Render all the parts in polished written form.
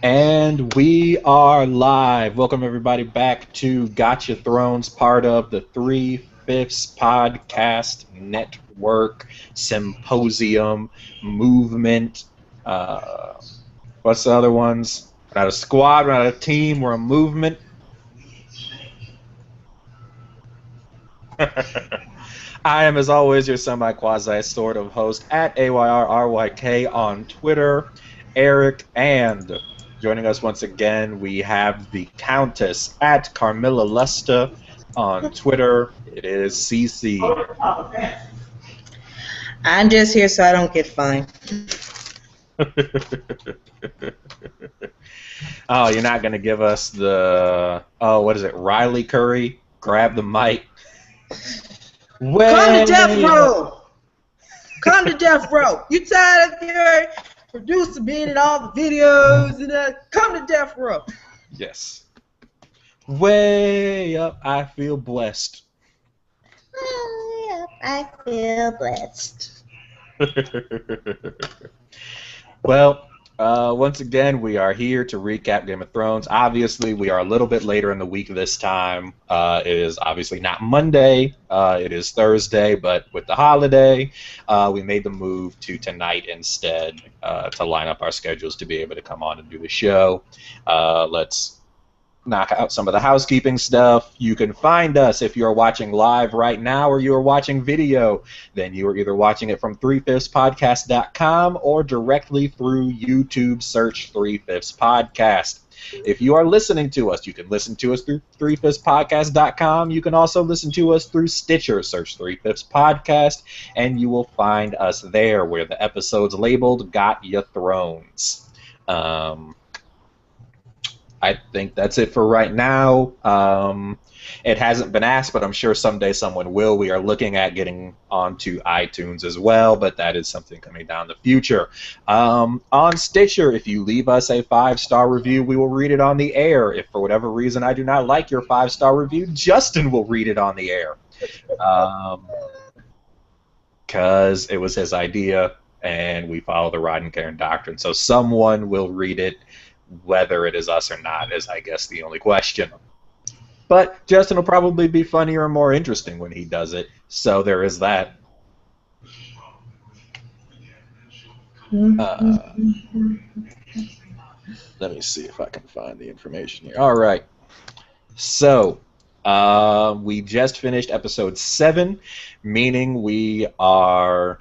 And we are live. Welcome everybody back to GoTYaThrones, part of the 3/5 podcast network symposium movement. What's the other ones? We're not a squad, we're not a team, we're a movement. I am, as always, your semi-quasi sort of host at AYRRYK on Twitter, Eric, and joining us once again, we have the Countess at Carmilla Lusta on Twitter. It is CC. I'm just here so I don't get fined. Oh, you're not going to give us the, what is it, Riley Curry? Grab the mic. Come to death row! Come to death row! You tired of your producer being in all the videos and come to death row. Yes. Way up, I feel blessed. Way up, I feel blessed. Well, once again, we are here to recap Game of Thrones. Obviously, we are a little bit later in the week this time. It is obviously not Monday. It is Thursday, but with the holiday, we made the move to tonight instead to line up our schedules to be able to come on and do the show. Let's knock out some of the housekeeping stuff. You can find us if you are watching live right now or you are watching video. Then you are either watching it from 3fifthspodcast.com or directly through YouTube. Search 3fifths Podcast. If you are listening to us, you can listen to us through 3fifthspodcast.com. You can also listen to us through Stitcher. Search 3fifths Podcast, and you will find us there where the episode's labeled Got Ya Thrones. I think that's it for right now. It hasn't been asked, but I'm sure someday someone will. We are looking at getting onto iTunes as well, but that is something coming down the future. On Stitcher, if you leave us a 5-star review, we will read it on the air. If for whatever reason I do not like your 5-star review, Justin will read it on the air. Because it was his idea, and we follow the Rod and Karen doctrine. So someone will read it. Whether it is us or not is, I guess, the only question. But Justin will probably be funnier and more interesting when he does it, so there is that. Let me see if I can find the information here. All right. So, we just finished episode 7, meaning we are,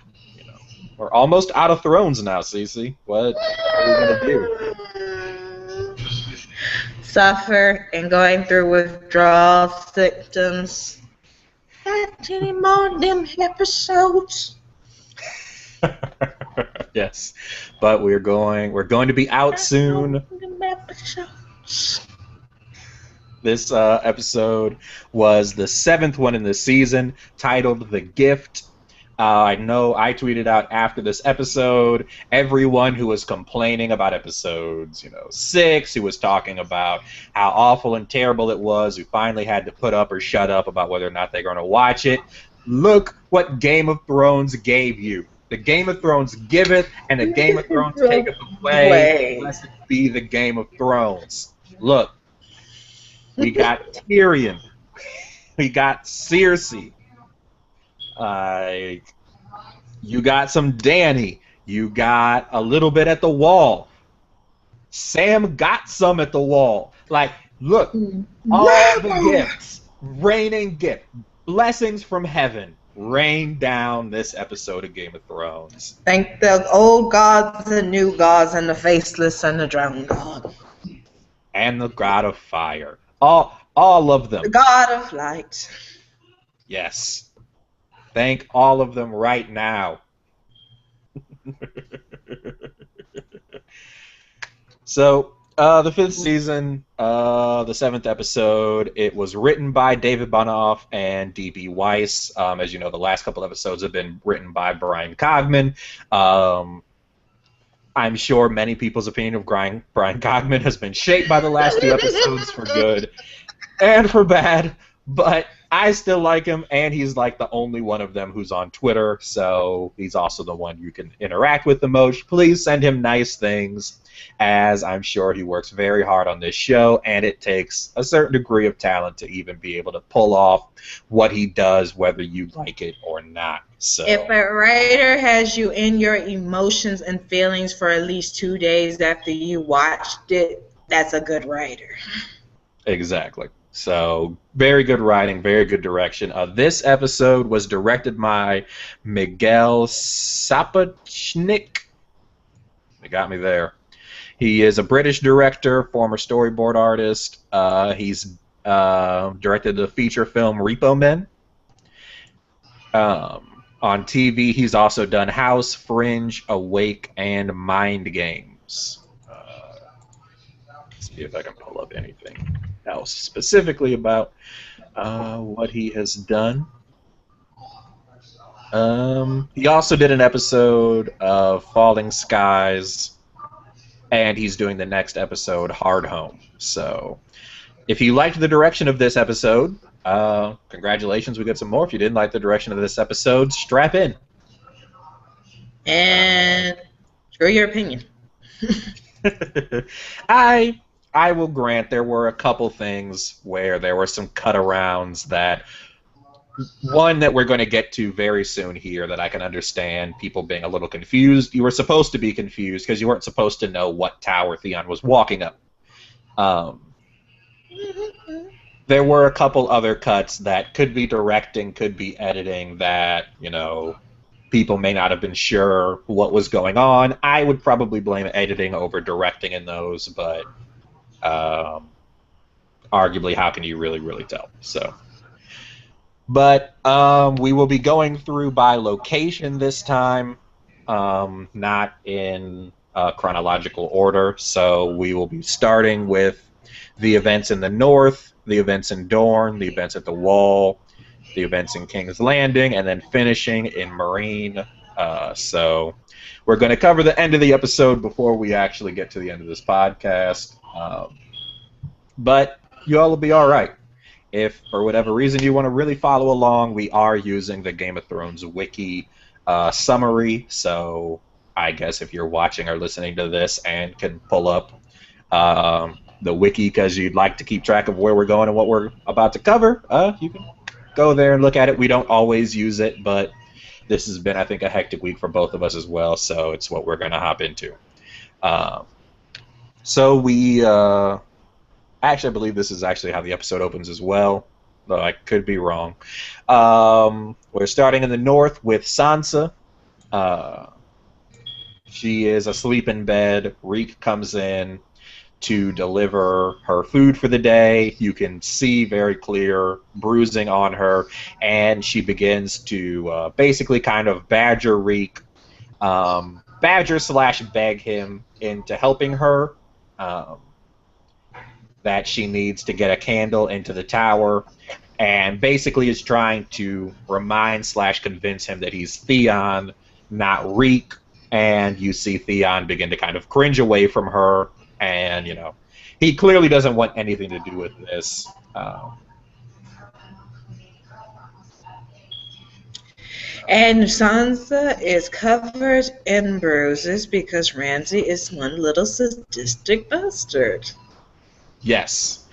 we're almost out of Thrones now, Cece. What are we going to do? Suffer and going through withdrawal symptoms. Not any more of them episodes. Yes, but we're going to be out soon. This episode was the 7th one in the season, titled The Gift. I know I tweeted out after this episode, everyone who was complaining about episodes, 6, who was talking about how awful and terrible it was, who finally had to put up or shut up about whether or not they're going to watch it. Look what Game of Thrones gave you. The Game of Thrones giveth, and the Game of Thrones taketh away. Blessed be the Game of Thrones. Look, we got Tyrion. We got Cersei. You got some Dany. You got a little bit at the Wall. Sam got some at the Wall. Like, look, all the gifts, raining gift, blessings from heaven, rain down this episode of Game of Thrones. Thank the old gods and new gods and the faceless and the drowned god. And the god of fire. All of them. The god of light. Yes. Thank all of them right now. So, the 5th season, the 7th episode, it was written by David Bonoff and D.B. Weiss. As you know, the last couple episodes have been written by Brian Cogman. I'm sure many people's opinion of Brian Cogman has been shaped by the last 2 episodes for good and for bad. But I still like him, and he's like the only one of them who's on Twitter, so he's also the one you can interact with the most. Please send him nice things, as I'm sure he works very hard on this show, and it takes a certain degree of talent to even be able to pull off what he does, whether you like it or not. So, if a writer has you in your emotions and feelings for at least 2 days after you watched it, that's a good writer. exactly. So, very good writing, very good direction. This episode was directed by Miguel Sapochnik. They got me there. He is a British director, former storyboard artist. He's directed the feature film Repo Men. On TV, he's also done House, Fringe, Awake, and Mind Games. Let's see if I can pull up anything else specifically about what he has done. He also did an episode of Falling Skies, and he's doing the next episode, Hard Home. So, if you liked the direction of this episode, congratulations, we got some more. If you didn't like the direction of this episode, strap in. And show your opinion. I will grant there were a couple things where there were some cut-arounds that, one that we're going to get to very soon here, that I can understand people being a little confused. You were supposed to be confused because you weren't supposed to know what tower Theon was walking up. There were a couple other cuts that could be directing, could be editing, that, you know, people may not have been sure what was going on. I would probably blame editing over directing in those, but arguably, how can you really tell? So, but we will be going through by location this time, not in chronological order. So we will be starting with the events in the north, the events in Dorne, the events at the Wall, the events in King's Landing, and then finishing in Marine. So we're going to cover the end of the episode before we actually get to the end of this podcast. But you all will be all right. If, for whatever reason, you want to really follow along, we are using the Game of Thrones wiki summary. So I guess if you're watching or listening to this and can pull up the wiki because you'd like to keep track of where we're going and what we're about to cover, you can go there and look at it. We don't always use it, but this has been, I think, a hectic week for both of us as well, so it's what we're going to hop into. So we actually, I believe this is actually how the episode opens as well, though I could be wrong. We're starting in the north with Sansa. She is asleep in bed. Reek comes in to deliver her food for the day. You can see very clear bruising on her, and she begins to basically kind of badger Reek, badger/beg him into helping her, that she needs to get a candle into the tower, and basically is trying to remind/convince him that he's Theon, not Reek. And you see Theon begin to kind of cringe away from her. And, you know, he clearly doesn't want anything to do with this. And Sansa is covered in bruises because Ramsay is one little sadistic bastard. Yes.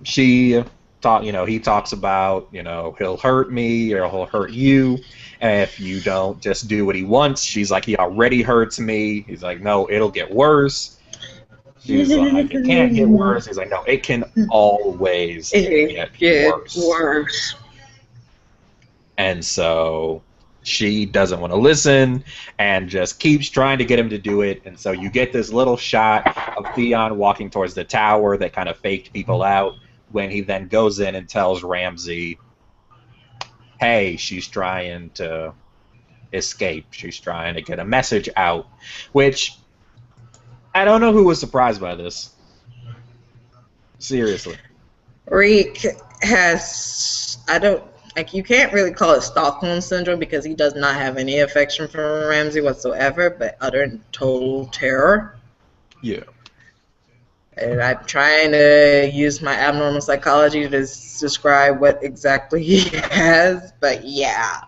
He talks about, he'll hurt me or he'll hurt you. And if you don't just do what he wants, she's like, he already hurts me. He's like, no, it'll get worse. She's like, it can't get worse. He's like, no, it can always get worse. And so she doesn't want to listen and just keeps trying to get him to do it. And so you get this little shot of Theon walking towards the tower that kind of faked people out, when he then goes in and tells Ramsay, hey, she's trying to escape. She's trying to get a message out, which I don't know who was surprised by this. Seriously. Reek has, you can't really call it Stockholm Syndrome because he does not have any affection for Ramsay whatsoever, but utter and total terror. Yeah. And I'm trying to use my abnormal psychology to describe what exactly he has, but yeah.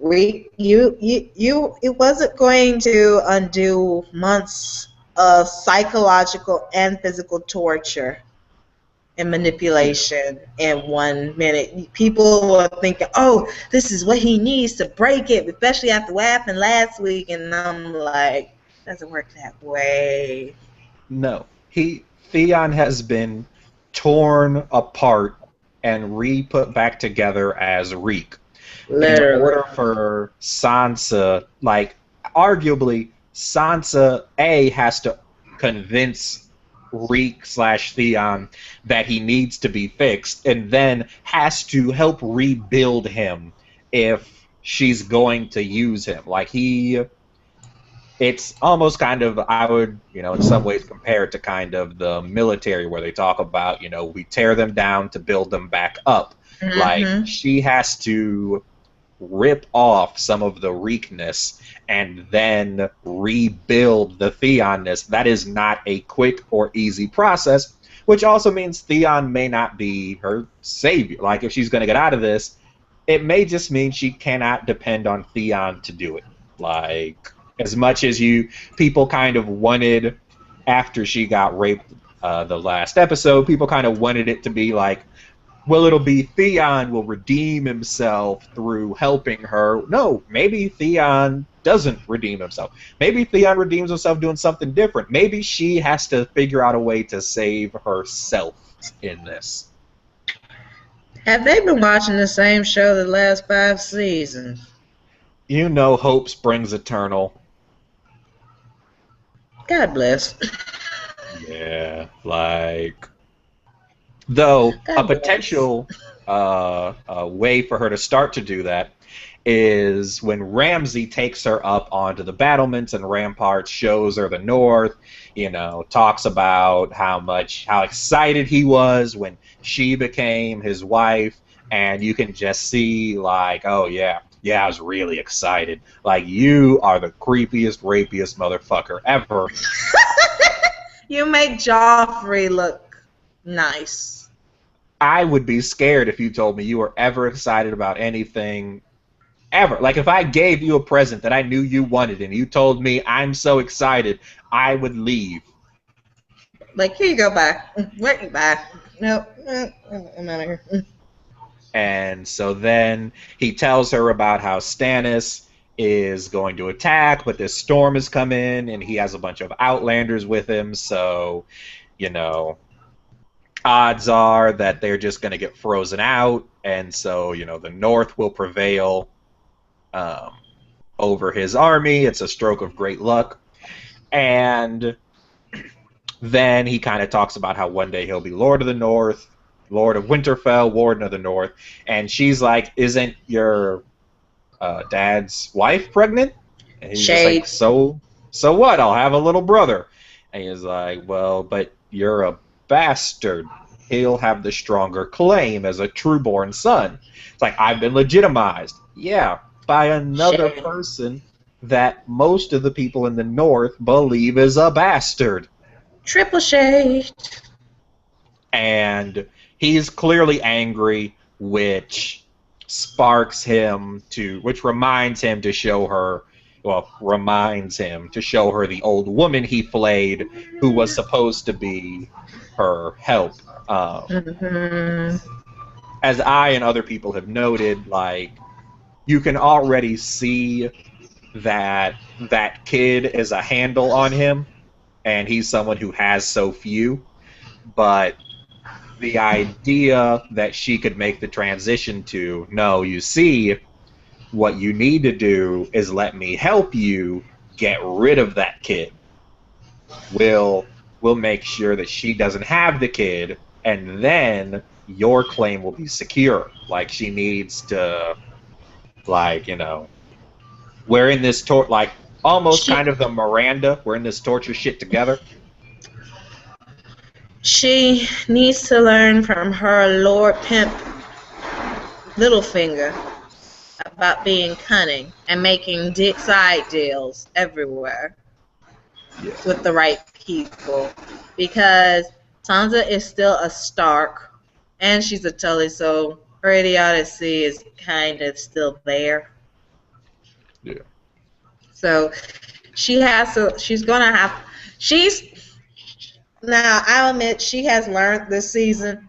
It wasn't going to undo months of psychological and physical torture and manipulation in 1 minute. People were thinking, oh, this is what he needs to break it, especially after what happened last week. And I'm like, it doesn't work that way. No, Theon has been torn apart and re-put back together as Reek. In Literally. order for Sansa, like, arguably, Sansa, A, has to convince Reek/Theon that he needs to be fixed, and then has to help rebuild him if she's going to use him. Like, it's almost kind of, I would, in some ways compare it to kind of the military where they talk about, we tear them down to build them back up. Mm-hmm. Like, she has to rip off some of the weakness and then rebuild the Theonness. That is not a quick or easy process, which also means Theon may not be her savior. Like, if she's going to get out of this, it may just mean she cannot depend on Theon to do it. Like, as much as people kind of wanted, after she got raped the last episode, people kind of wanted it to be like, well, it'll be Theon will redeem himself through helping her. No, maybe Theon doesn't redeem himself. Maybe Theon redeems himself doing something different. Maybe she has to figure out a way to save herself in this. Have they been watching the same show the last 5 seasons? Hope springs eternal. God bless. Yeah, like... Though, a potential way for her to start to do that is when Ramsay takes her up onto the battlements and ramparts, shows her the north, talks about how excited he was when she became his wife, and you can just see, like, oh yeah, I was really excited. Like, you are the creepiest, rapiest motherfucker ever. You make Joffrey look nice. I would be scared if you told me you were ever excited about anything ever. Like, if I gave you a present that I knew you wanted and you told me I'm so excited, I would leave. Like, here you go, back. Wait, back. No, I'm out of here. And so then he tells her about how Stannis is going to attack, but this storm has come in and he has a bunch of Outlanders with him, so, odds are that they're just going to get frozen out, and so, the North will prevail over his army. It's a stroke of great luck. And then he kind of talks about how one day he'll be Lord of the North, Lord of Winterfell, Warden of the North, and she's like, isn't your dad's wife pregnant? And he's just like, so what? I'll have a little brother. And he's like, well, but you're a bastard. He'll have the stronger claim as a true-born son. It's like, I've been legitimized. Yeah, by another person that most of the people in the North believe is a bastard. Triple shade. And he's clearly angry, which reminds him to show her the old woman he flayed, who was supposed to be her help. As I and other people have noted, like, you can already see that kid is a handle on him, and he's someone who has so few, but the idea that she could make the transition to, no, you see, what you need to do is let me help you get rid of that kid. We'll make sure that she doesn't have the kid, and then your claim will be secure. Like, she needs to, like, we're in this almost kind of the Miranda, we're in this torture shit together. She needs to learn from her Lord Pimp Littlefinger about being cunning and making side deals everywhere. Yeah. with the right people, because Sansa is still a Stark, and she's a Tully, so her idiocy is kind of still there. Yeah. So she has to. She's gonna have. She's now. I'll admit she has learned this season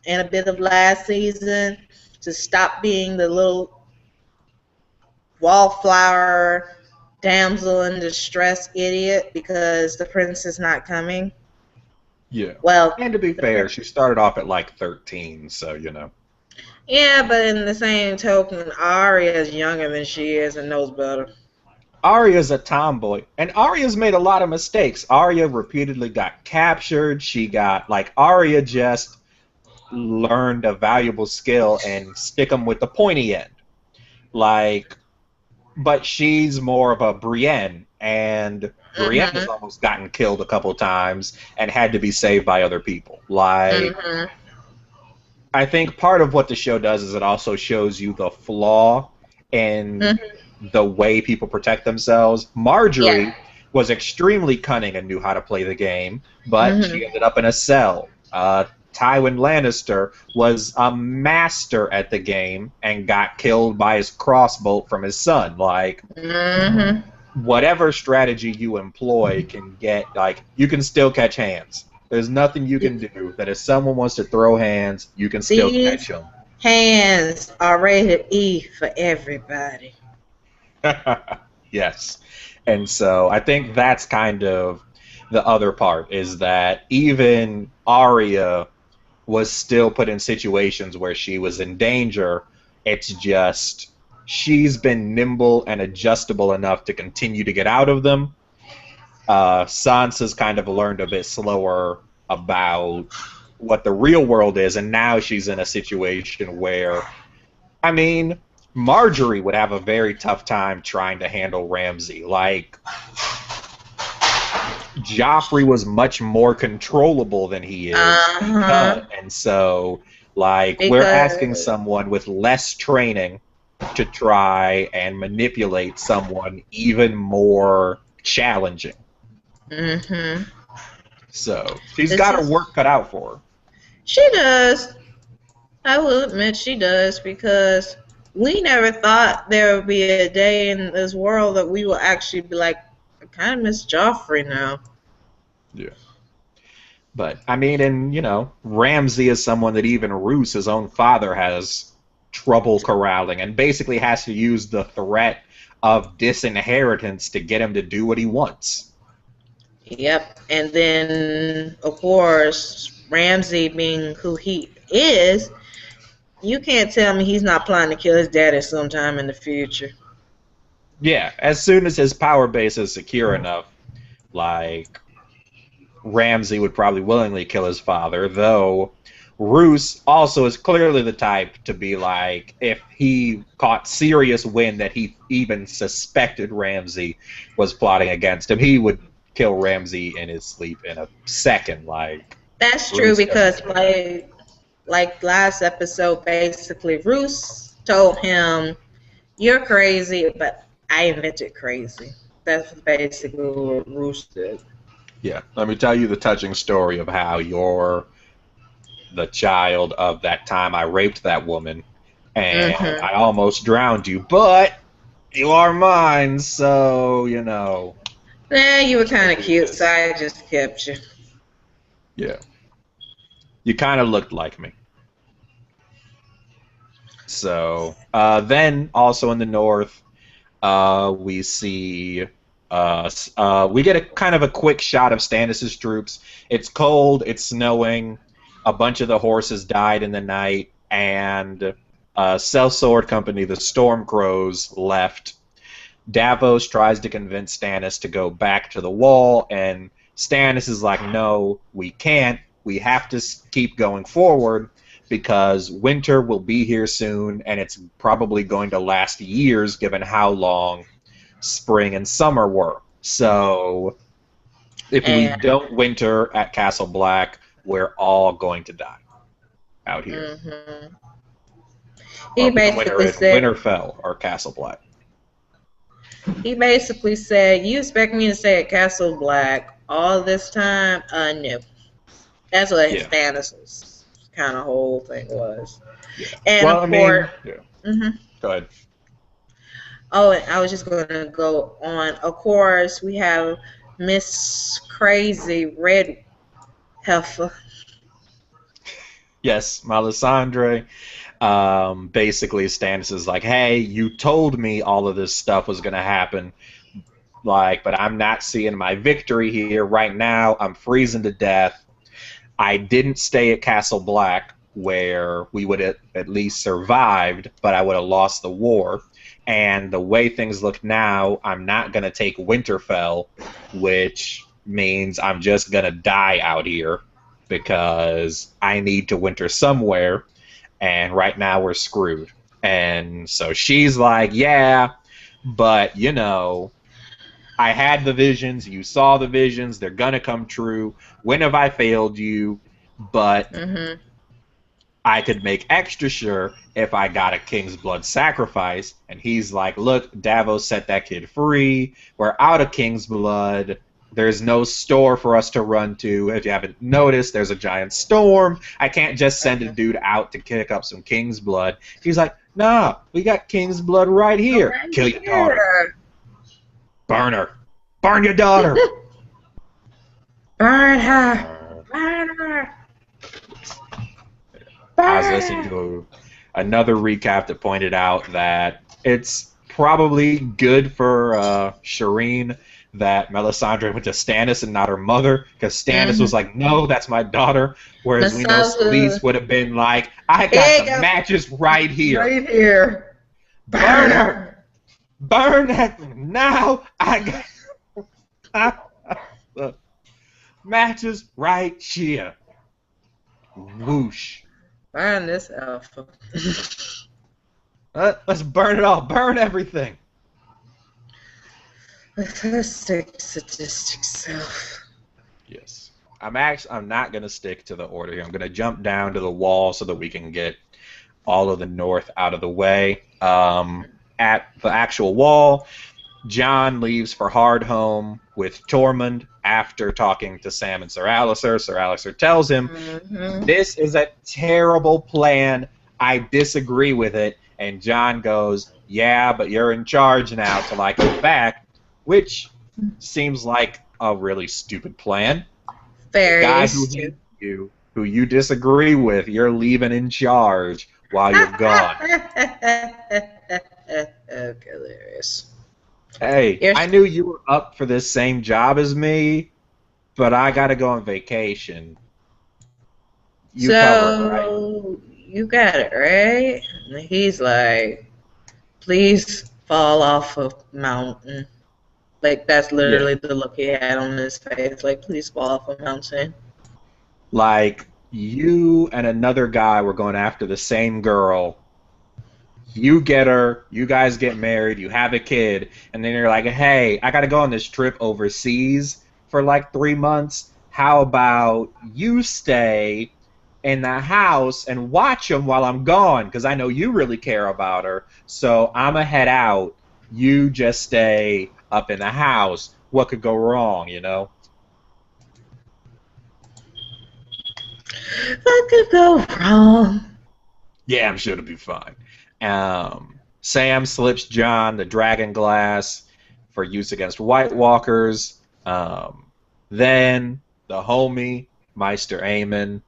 and a bit of last season to stop being the little wallflower damsel in distress idiot because the prince is not coming. Yeah. Well, And to be fair, she started off at like 13, so you know. yeah, but in the same token, Arya is younger than she is and knows better. Arya's a tomboy, and Arya's made a lot of mistakes. Arya repeatedly got captured. She got like Arya just learned a valuable skill and stick 'em with the pointy end. Like, but she's more of a Brienne, and Brienne has Mhm. almost gotten killed a couple times and had to be saved by other people. Like, Mhm. I think part of what the show does is it also shows you the flaw in Mhm. the way people protect themselves. Yeah. Marjorie was extremely cunning and knew how to play the game, but Mhm. she ended up in a cell. Tywin Lannister was a master at the game and got killed by his crossbow from his son. Like, Mhm. whatever strategy you employ can get, like, you can still catch hands. There's nothing you can do that if someone wants to throw hands, you can still catch These them. hands are rated E for everybody. Yes. And so I think that's kind of the other part is that even Arya was still put in situations where she was in danger. It's just she's been nimble and adjustable enough to continue to get out of them. Sansa's kind of learned a bit slower about what the real world is, and now she's in a situation where, I mean, Marjorie would have a very tough time trying to handle Ramsay. Like, Joffrey was much more controllable than he is Uh-huh. and so, like, we're asking Because someone with less training to try and manipulate someone even more challenging. mhm. So she's This got her is work cut out for her. she does. I will admit she does because we never thought there would be a day in this world that we will actually be like, I kind of miss Joffrey now. Yeah. But I mean, and you know, Ramsay is someone that even Roose, his own father, has trouble corralling, and basically has to use the threat of disinheritance to get him to do what he wants. Yep. And then, of course, Ramsay being who he is, you can't tell me he's not planning to kill his daddy sometime in the future. Yeah, as soon as his power base is secure enough, like Ramsay would probably willingly kill his father, though Roose also is clearly the type to be like, if he caught serious wind that he even suspected Ramsay was plotting against him, he would kill Ramsay in his sleep in a second. Like, That's true Roose doesn't because care. like last episode, basically, Roos told him, "You're crazy, but I invented crazy." That's basically what Roos did. Yeah, let me tell you the touching story of how you're the child of that time I raped that woman and Mm-hmm. I almost drowned you, but you are mine, so, you know, Nah, you were it kind of is cute, so this. I just kept you. Yeah. You kind of looked like me. So, then also in the north, we see, we get a kind of a quick shot of Stannis' troops. It's cold, it's snowing, a bunch of the horses died in the night, and Sellsword Company, the Stormcrows, left. Davos tries to convince Stannis to go back to the wall, and Stannis is like, no, we can't. We have to keep going forward because winter will be here soon, and it's probably going to last years given how long spring and summer were. So if we And don't winter at Castle Black, we're all going to die out here. hmm Or he we can winter basically at said, Winterfell or Castle Black. He basically said, "You expect me to stay at Castle Black all this time?" No. That's what Yeah. Stannis' kind of whole thing was. Yeah. And Well, of I course, mean, yeah. hmm Go ahead. oh, and I was just going to go on. Of course, we have Miss Crazy Red Heifer. Yes, Melisandre. Basically, Stannis is like, "Hey, you told me all of this stuff was gonna happen, like, but I'm not seeing my victory here right now. I'm freezing to death. I didn't stay at Castle Black, where we would have at least survived, but I would have lost the war. And the way things look now, I'm not gonna take Winterfell, which means I'm just gonna die out here because I need to winter somewhere, and right now we're screwed." And so she's like, "Yeah, but I had the visions, you saw the visions, they're gonna come true. When have I failed you? But hmm I could make extra sure if I got a king's blood sacrifice." And he's like, "Look, Davos set that kid free. We're out of king's blood. There's no store for us to run to. If you haven't noticed, there's a giant storm. I can't just send a dude out to kick up some king's blood." He's like, "Nah, we got king's blood right here. Right Kill your daughter. here. Burn her. Burn your daughter." Burn her. Burn her. I was listening to another recap that pointed out that it's probably good for Shireen that Melisandre went to Stannis and not her mother, because Stannis was like, "No, that's my daughter," whereas we know Scalise would have been like, "I got the matches right here. Right here. Burn her. Burn her. Now I got the matches right here." Whoosh. Burn this alpha. Let's burn it all. Burn everything. Sadistic self. Yes. I'm not gonna stick to the order here. I'm gonna jump down to the wall so that we can get all of the north out of the way. At the actual wall, Jon leaves for Hardhome with Tormund after talking to Sam and Sir Alistair. Sir Alistair tells him, "This is a terrible plan. I disagree with it." And Jon goes, "Yeah, but you're in charge now till I go back," which seems like a really stupid plan. Very Guy who hates you, who you disagree with, you're leaving in charge while you're gone. Hilarious. Hey, I knew you were up for this same job as me, but I gotta go on vacation. You cover it, right? You got it, right? And he's like, "Please fall off a mountain." Like, that's literally the look he had on his face. Like, "Please fall off a mountain." Like, you and another guy were going after the same girl. You get her, you guys get married, you have a kid, and then you're like, "Hey, I gotta go on this trip overseas for like 3 months. How about you stay in the house and watch them while I'm gone? Because I know you really care about her. So I'm gonna head out. You just stay up in the house. What could go wrong, you know?" What could go wrong? Yeah, I'm sure it'll be fine. Sam slips Jon the dragon glass for use against White Walkers. Then the homie, Meister Aemon,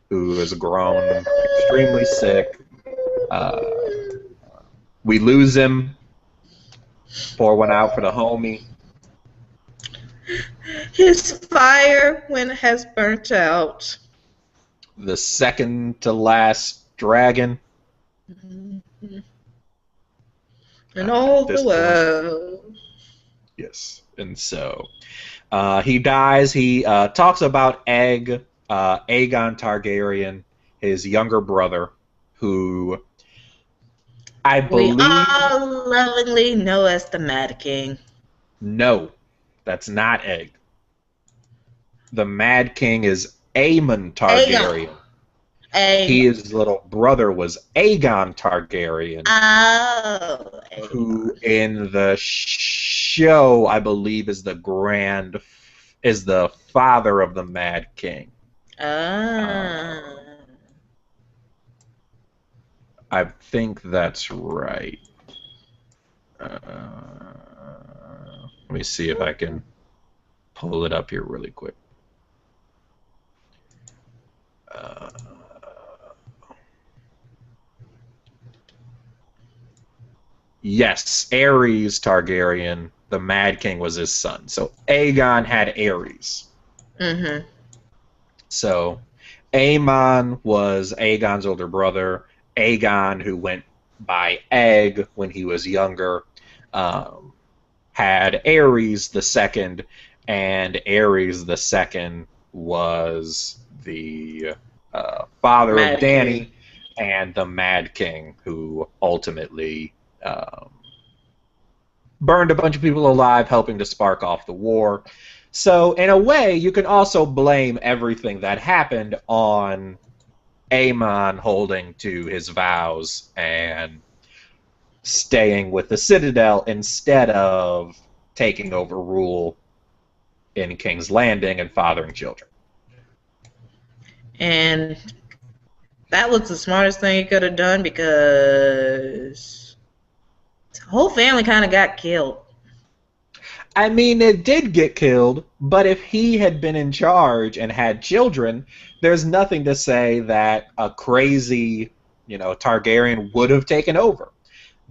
who has grown extremely sick. We lose him. Pour one out for the homie. His fire has burnt out. The second to last dragon. In all the world. Yes. And so he dies. He talks about Aegon Targaryen, his younger brother, who I believe... We all lovingly know as the Mad King. No, that's not Egg. The Mad King is Aemon Targaryen. His little brother was Aegon Targaryen, Oh, who in the show I believe is the father of the Mad King. Ah. I think that's right. Let me see if I can pull it up here really quick. Yes, Aerys Targaryen, the Mad King, was his son. So Aegon had Aerys. Mm-hmm. So Aemon was Aegon's older brother. Aegon, who went by Egg when he was younger, had Aerys the second, and Aerys the second was the father of Mad Dany King. and the Mad King, who ultimately burned a bunch of people alive, helping to spark off the war. So, in a way, you can also blame everything that happened on Aemon holding to his vows and staying with the Citadel instead of taking over rule in King's Landing and fathering children. And that was the smartest thing he could have done because the whole family kind of got killed. I mean, it did get killed, but if he had been in charge and had children, there's nothing to say that a crazy, Targaryen would have taken over.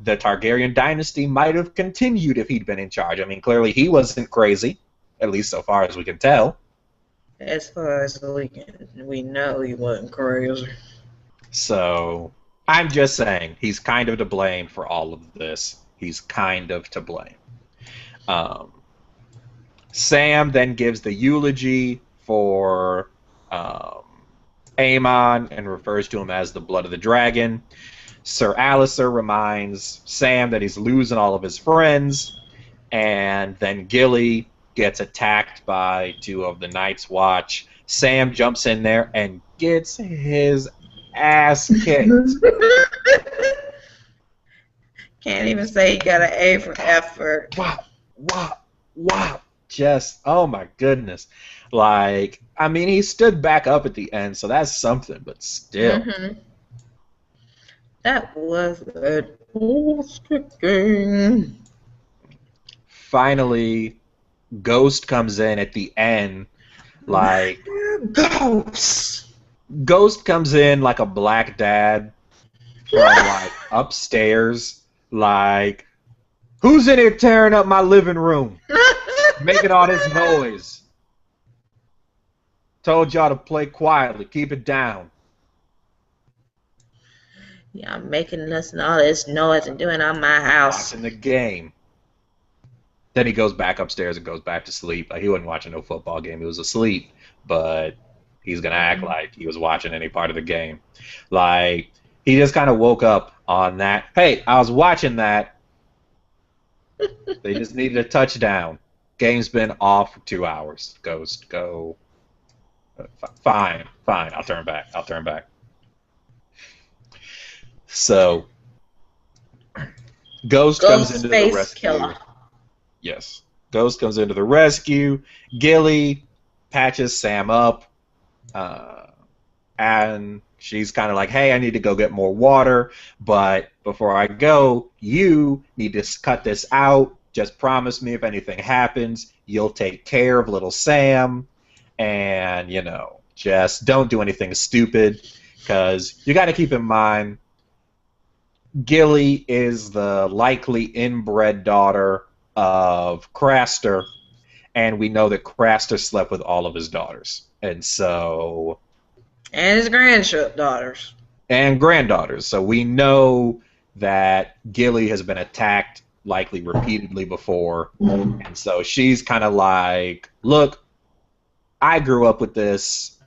The Targaryen dynasty might have continued if he'd been in charge. I mean, clearly he wasn't crazy, at least so far as we can tell. As far as we know he wasn't crazy. So, I'm just saying, he's kind of to blame for all of this. He's kind of to blame. Sam then gives the eulogy for Aemon and refers to him as the blood of the dragon. Sir Alistair reminds Sam that he's losing all of his friends, and then Gilly gets attacked by two of the Night's Watch. Sam jumps in there and gets his ass kicked. Can't even say he got an A for effort. Wow. Just, oh my goodness. Like, I mean, he stood back up at the end, so that's something, but still. Mm-hmm. That was an ass kicking. Finally, Ghost comes in at the end, like... Ghost comes in like a black dad from, like, upstairs, like... Who's in here tearing up my living room? Making all this noise. Told y'all to play quietly. Keep it down. Yeah, I'm making all this noise and doing on my house. Watching the game. Then he goes back upstairs and goes back to sleep. Like, he wasn't watching no football game. He was asleep. But he's going to act like he was watching any part of the game. Like, he just kind of woke up on that. Hey, I was watching that. They just needed a touchdown. Game's been off for 2 hours. Ghost, go. Fine. I'll turn back. So, Ghost comes into the rescue. Killer. Yes. Ghost comes into the rescue. Gilly patches Sam up. And she's kind of like, hey, I need to go get more water. But before I go, you need to cut this out. Just promise me if anything happens, you'll take care of little Sam. And, just don't do anything stupid. Because you got to keep in mind, Gilly is the likely inbred daughter of Craster. And we know that Craster slept with all of his daughters. And so... And his granddaughters. And granddaughters. So we know that Gilly has been attacked likely repeatedly before. And so she's kind of like, look, I grew up with this.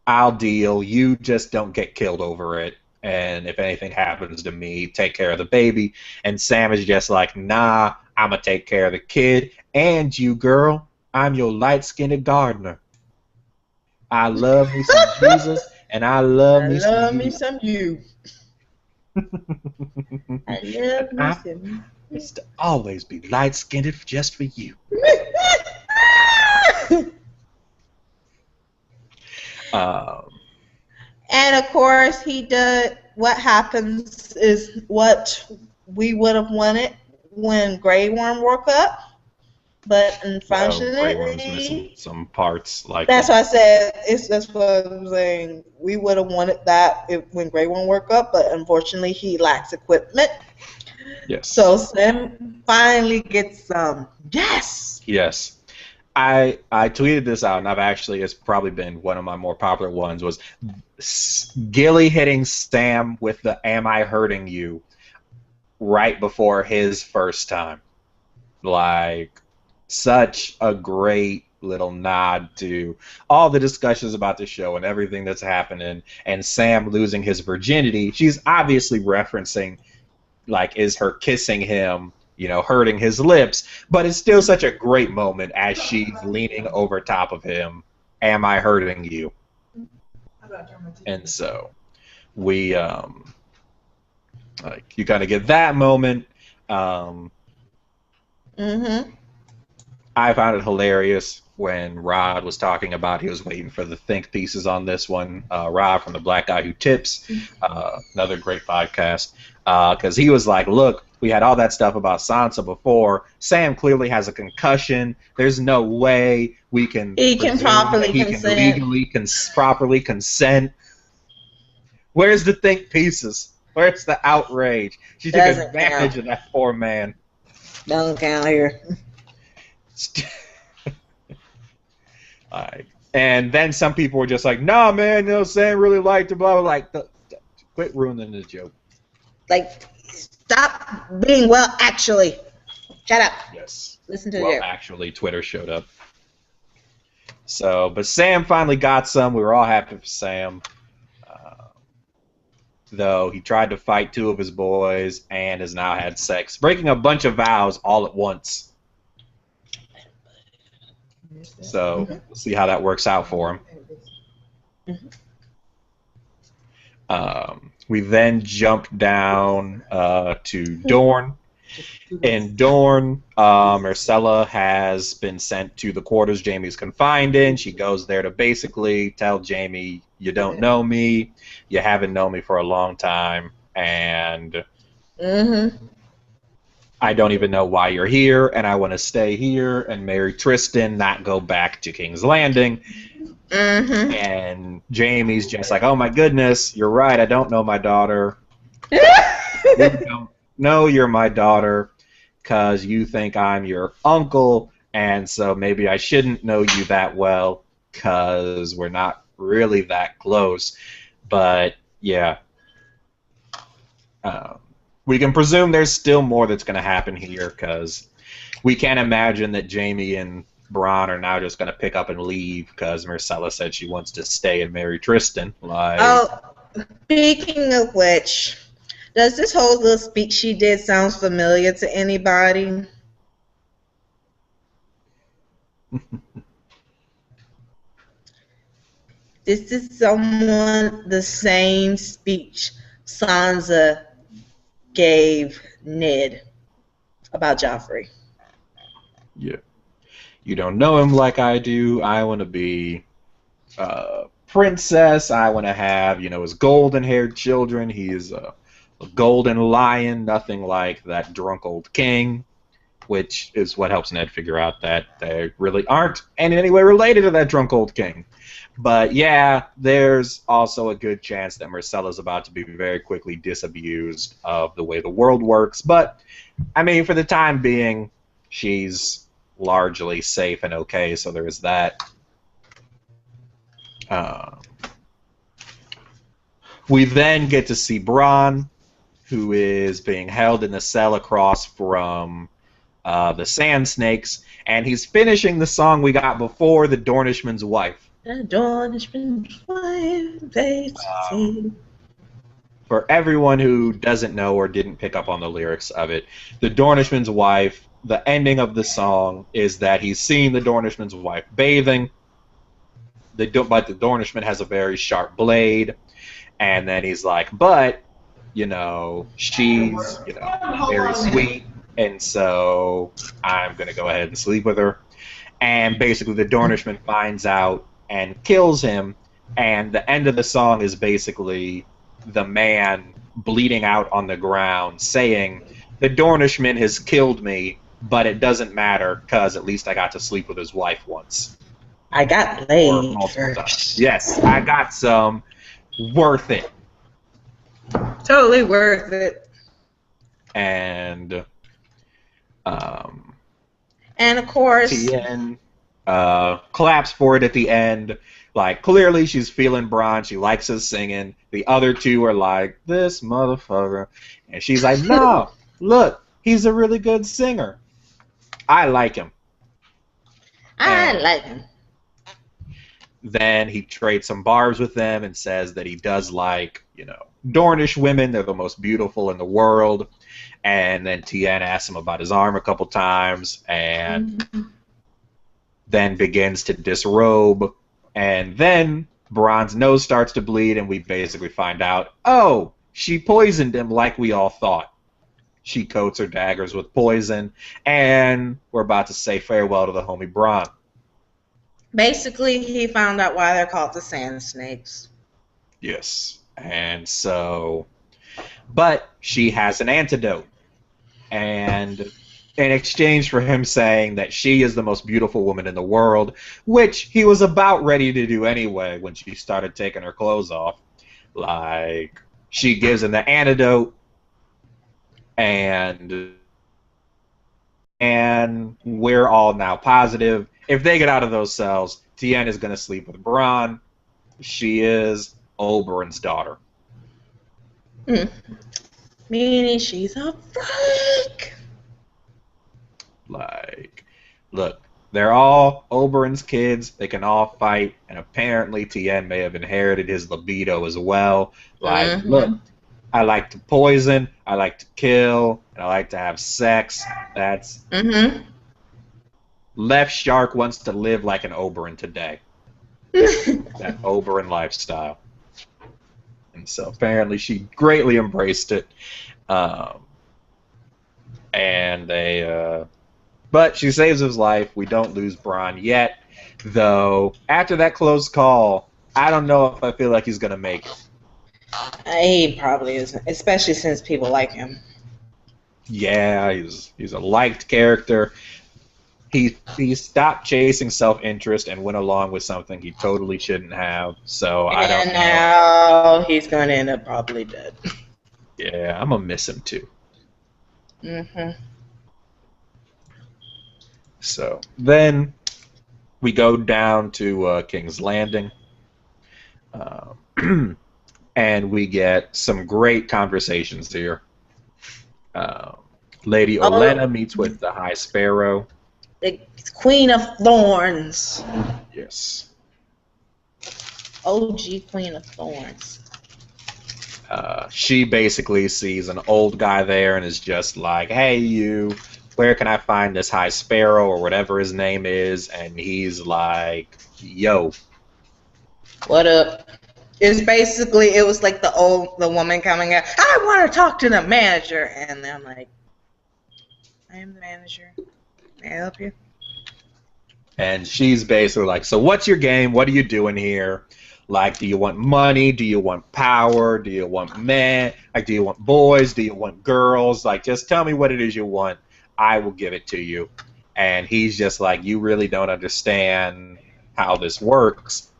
I'll deal. You just don't get killed over it. And if anything happens to me, take care of the baby. And Sam is just like, nah, I'm going to take care of the kid. And you, girl, I'm your light-skinned gardener. I love me some Jesus, and I love I me love some me you. some you. I love me I some used to always be light-skinned just for you. you. Um, And of course, he did. What happens is what we would have wanted when Grey Worm woke up, but well, Grey Worm's missing unfortunately, some parts, like that's what I said. That's what I'm saying. We would have wanted that when Grey Worm woke up, but unfortunately, he lacks equipment. yes, So Sam finally gets some. Yes. yes. I tweeted this out, and it's probably been one of my more popular ones. Was Gilly hitting Sam with the "Am I hurting you?" right before his first time. Like, such a great little nod to all the discussions about the show and everything that's happening, and Sam losing his virginity. She's obviously referencing, like, is her kissing him, hurting his lips, but it's still such a great moment as she's leaning over top of him. Am I hurting you? And so we, like, you kind of get that moment. Um, Mm-hmm. I found it hilarious when Rod was talking about he was waiting for the think pieces on this one. Rod from The Black Guy Who Tips, another great podcast, because he was like, look, we had all that stuff about Sansa before. Sam clearly has a concussion. There's no way we can He can presume that properly he can consent. legally properly consent. Where's the think pieces? Where's the outrage? She took Doesn't advantage count. of that poor man. Doesn't count here. And then some people were just like, "Nah, man, Sam really liked it." Blah blah. Like, quit ruining the joke. Like, stop being well. Actually, shut up. Yes. Listen to the Well, joke. actually, Twitter showed up. So, but Sam finally got some. We were all happy for Sam. Though he tried to fight two of his boys and has now had sex, breaking a bunch of vows all at once. So we'll see how that works out for him. We then jumped down to Dorne. In Dorne, Myrcella has been sent to the quarters Jaime's confined in. She goes there to basically tell Jaime, you don't know me, you haven't known me for a long time, and I don't even know why you're here, and I want to stay here and marry Tristan, not go back to King's Landing. And Jaime's just like, oh my goodness, you're right, I don't know my daughter. You don't know you're my daughter because you think I'm your uncle, and so maybe I shouldn't know you that well because we're not really that close. But yeah, we can presume there's still more that's going to happen here because we can't imagine that Jaime and Bronn are now just going to pick up and leave because Myrcella said she wants to stay and marry Tristan. Like, Oh, speaking of which, does this whole little speech she did sound familiar to anybody? This is the same speech Sansa gave Ned about Joffrey. yeah. You don't know him like I do. I want to be princess. I want to have, his golden-haired children. He is a golden lion, nothing like that drunk old king, which is what helps Ned figure out that they really aren't in any way related to that drunk old king. But yeah, there's also a good chance that Myrcella's about to be very quickly disabused of the way the world works. But, I mean, for the time being, she's largely safe and okay, so there is that. We then get to see Bronn, who is being held in the cell across from the Sand Snakes, and he's finishing the song we got before, The Dornishman's Wife. The Dornishman's wife, for everyone who doesn't know or didn't pick up on the lyrics of it, The Dornishman's Wife, the ending of the song is that he's seeing the Dornishman's wife bathing, but the Dornishman has a very sharp blade, and then he's like, but she's very sweet, and so I'm gonna go ahead and sleep with her. And basically, the Dornishman finds out and kills him. And the end of the song is basically the man bleeding out on the ground, saying, "The Dornishman has killed me, but it doesn't matter because at least I got to sleep with his wife once." I got laid first. Yes, I got some. Worth it. Totally worth it. And of course, Tien claps for it at the end. Like, clearly she's feeling Bronn. She likes his singing. The other two are like, this motherfucker. And she's like, no, look, he's a really good singer. I like him. I like him. Then he trades some barbs with them and says that he does like, Dornish women. They're the most beautiful in the world. And then Tien asks him about his arm a couple times and then begins to disrobe. And then Bronn's nose starts to bleed, and we basically find out, oh, she poisoned him like we all thought. She coats her daggers with poison, and we're about to say farewell to the homie Bronn. Basically, he found out why they're called the Sand Snakes. Yes. And so, but she has an antidote. And in exchange for him saying that she is the most beautiful woman in the world, which he was about ready to do anyway when she started taking her clothes off, like, she gives him the antidote, and we're all now positive. If they get out of those cells, Tien is going to sleep with Bronn. She is Oberyn's daughter. Meaning she's a freak. Like, look, they're all Oberyn's kids. They can all fight, and apparently Tien may have inherited his libido as well. Like, look, I like to poison, I like to kill, and I like to have sex. That's Left Shark wants to live like an Oberyn today. That Oberyn lifestyle. And so apparently she greatly embraced it. And they, but she saves his life. We don't lose Bronn yet, though. After that close call, I don't know if I feel like he's gonna make it. He probably isn't, especially since people like him. Yeah, he's a liked character. He stopped chasing self-interest and went along with something he totally shouldn't have. So I don't know. And now he's gonna end up probably dead. Yeah, I'm gonna miss him too. So then we go down to King's Landing, and we get some great conversations here. Lady Olenna meets with the High Sparrow. The Queen of Thorns. Yes. OG Queen of Thorns. She basically sees an old guy there and is just like, hey, you, where can I find this High Sparrow or whatever his name is? And he's like, yo. What up? It's basically, it was like the woman coming out, I want to talk to the manager. And I'm like, I am the manager. May I help you? And she's basically like, so what's your game? What are you doing here? Like, do you want money? Do you want power? Do you want men? Like, do you want boys? Do you want girls? Like, just tell me what it is you want. I will give it to you. And he's just like, you really don't understand how this works.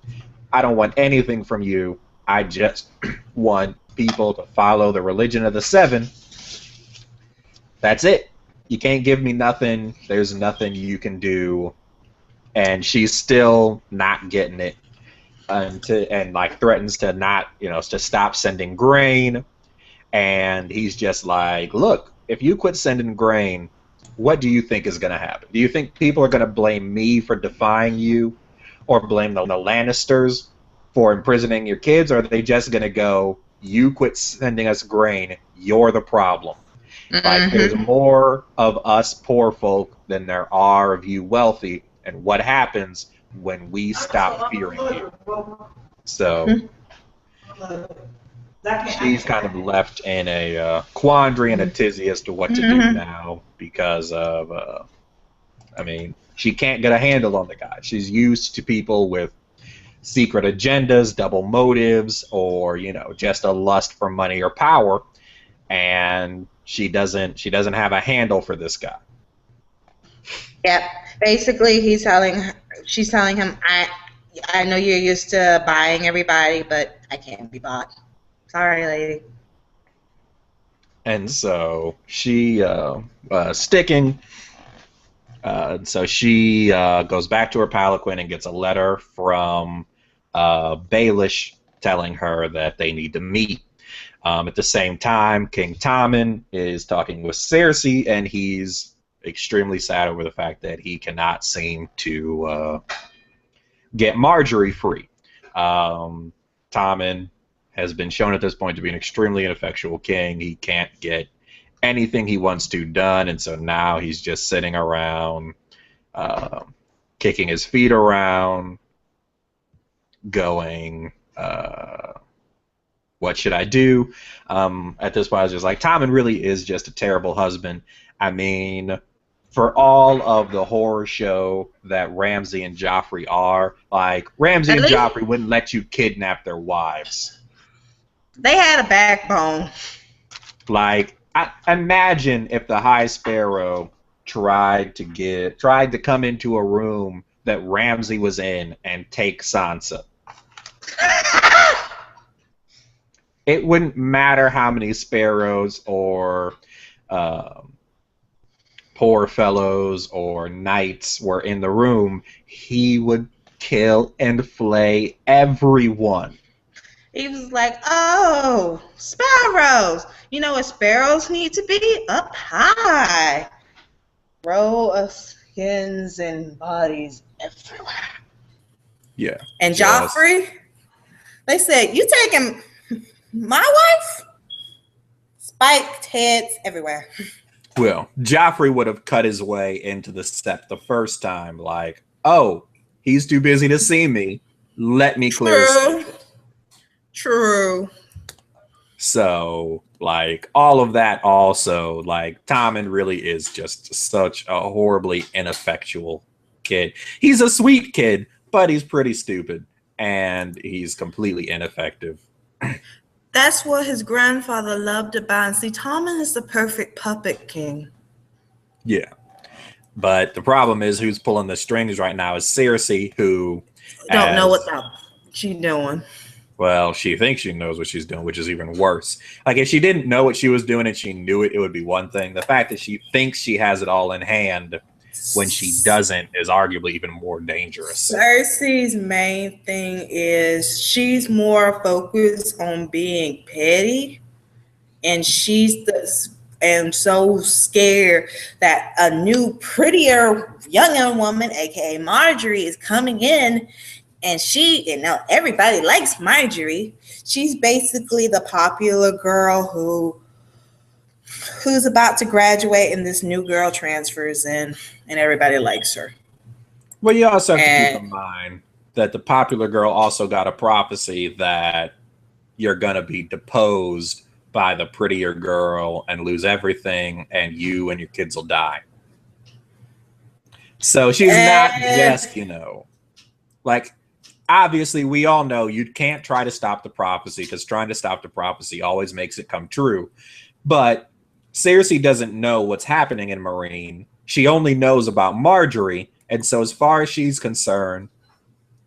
I don't want anything from you. I just want people to follow the religion of the Seven. That's it. You can't give me nothing. There's nothing you can do. And she's still not getting it. And like threatens to not, to stop sending grain. And he's just like, look, if you quit sending grain, what do you think is going to happen? Do you think people are going to blame me for defying you, or blame the Lannisters for imprisoning your kids, or are they just going to go, you quit sending us grain, you're the problem? Like, there's more of us poor folk than there are of you wealthy, and what happens? when we stop fearing you. So she's kind of left in a quandary and a tizzy as to what to do now because of, I mean, she can't get a handle on the guy. She's used to people with secret agendas, double motives, or, you know, just a lust for money or power, and she doesn't have a handle for this guy. Yep. Basically, she's telling him, I know you're used to buying everybody, but I can't be bought. Sorry, lady. And so she sticking. So she goes back to her palanquin and gets a letter from Baelish telling her that they need to meet. At the same time, King Tommen is talking with Cersei, and he's extremely sad over the fact that he cannot seem to get Margaery free. Tommen has been shown at this point to be an extremely ineffectual king. He can't get anything he wants to done, and so now he's just sitting around, kicking his feet around, going, what should I do? At this point, I was just like, Tommen really is just a terrible husband. I mean, for all of the horror show that Ramsay and Joffrey are, like, Ramsay and Joffrey wouldn't let you kidnap their wives. They had a backbone. Like, imagine if the High Sparrow tried to come into a room that Ramsay was in and take Sansa. It wouldn't matter how many sparrows or poor fellows or knights were in the room. He would kill and flay everyone. He was like, oh, sparrows. You know what sparrows need to be? Up high. Row of skins and bodies everywhere. Yeah. And Joffrey, they said, you taking my wife? Spiked heads everywhere. Well, Joffrey would have cut his way into the step the first time, like, oh, he's too busy to see me. Let me clear his schedule. True. So, like, all of that also, like, Tommen really is just such a horribly ineffectual kid. He's a sweet kid, but he's pretty stupid, and he's completely ineffective. That's what his grandfather loved about him. See, Tommen is the perfect puppet king. Yeah. But the problem is who's pulling the strings right now is Cersei, who don't know what she's doing. Well, she thinks she knows what she's doing, which is even worse. Like, if she didn't know what she was doing and she knew it, it would be one thing. The fact that she thinks she has it all in hand when she doesn't is arguably even more dangerous. Cersei's main thing is she's more focused on being petty, and and so scared that a new, prettier, younger woman, aka Margaery, is coming in, and now everybody likes Margaery. She's basically the popular girl who's about to graduate, and this new girl transfers in, and everybody likes her. Well, you also have to keep in mind that the popular girl also got a prophecy that you're going to be deposed by the prettier girl and lose everything, and you and your kids will die. So she's not just, like, obviously we all know you can't try to stop the prophecy because trying to stop the prophecy always makes it come true. But Cersei doesn't know what's happening in Meereen. She only knows about Margaery. And so as far as she's concerned,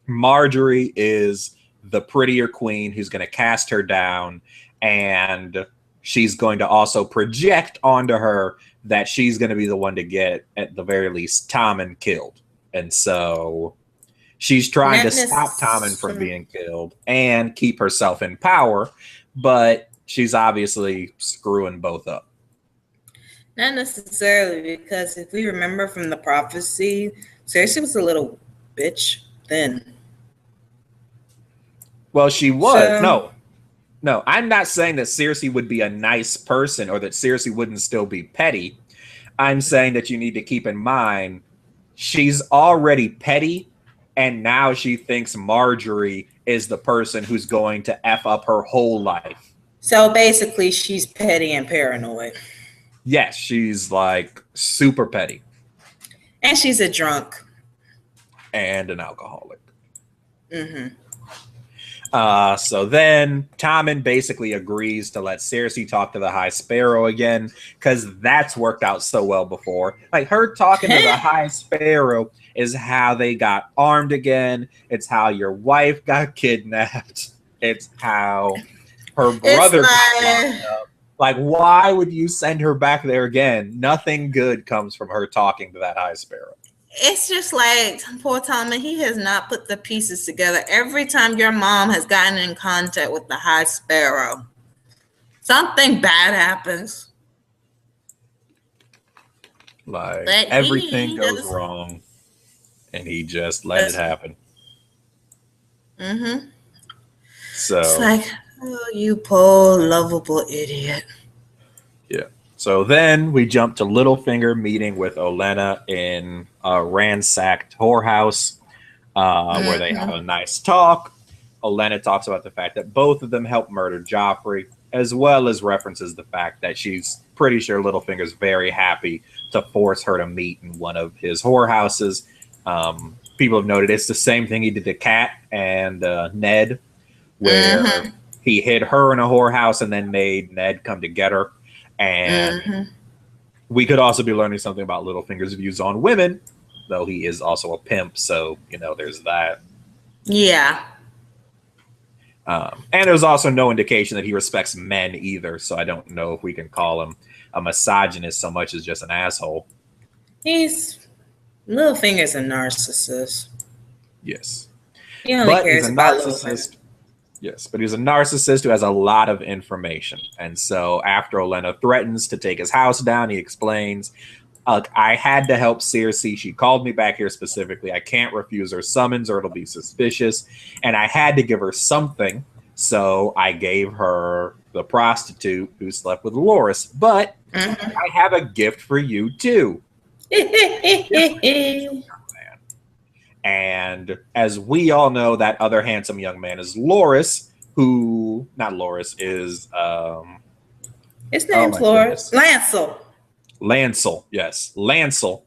Margaery is the prettier queen who's going to cast her down. And she's going to also project onto her that she's going to be the one to get, at the very least, Tommen killed. And so she's trying to stop Tommen from being killed and keep herself in power. But she's obviously screwing both up. Not necessarily, because if we remember from the prophecy, Cersei was a little bitch then. Well, she was. No, I'm not saying that Cersei would be a nice person or that Cersei wouldn't still be petty. I'm saying that you need to keep in mind she's already petty And now she thinks Marjorie is the person who's going to F up her whole life. So basically, she's petty and paranoid. Yes, she's like super petty. And she's a drunk. And an alcoholic. Mm-hmm. So then Tommen basically agrees to let Cersei talk to the High Sparrow again, because that's worked out so well before. Like, her talking to the High Sparrow is how they got armed again. It's how your wife got kidnapped. It's how her brother got locked up. Like, why would you send her back there again? Nothing good comes from her talking to that High Sparrow. It's just like, poor Tommen, he has not put the pieces together. Every time your mom has gotten in contact with the High Sparrow, something bad happens. Like, but everything goes wrong, and he just let it happen. Mm-hmm. So it's like, oh, you poor lovable idiot. Yeah. So then we jump to Littlefinger meeting with Olenna in a ransacked whorehouse, where they have a nice talk. Olenna talks about the fact that both of them helped murder Joffrey, as well as references the fact that she's pretty sure Littlefinger's very happy to force her to meet in one of his whorehouses. People have noted it's the same thing he did to Kat and Ned, where he hid her in a whorehouse and then made Ned come to get her. And we could also be learning something about Littlefinger's views on women, though he is also a pimp, so, you know, there's that. Yeah. And there's also no indication that he respects men either, so I don't know if we can call him a misogynist so much as just an asshole. Littlefinger's a narcissist. Yes. He only cares about narcissist. Yes, but he's a narcissist who has a lot of information. And so after Olenna threatens to take his house down, he explains, look, I had to help Cersei. She called me back here specifically. I can't refuse her summons or it'll be suspicious. And I had to give her something. So I gave her the prostitute who slept with Loras. But I have a gift for you too. And as we all know, that other handsome young man is Loras, who, not Loras, is... his name's Loras. Lancel. Lancel, yes. Lancel.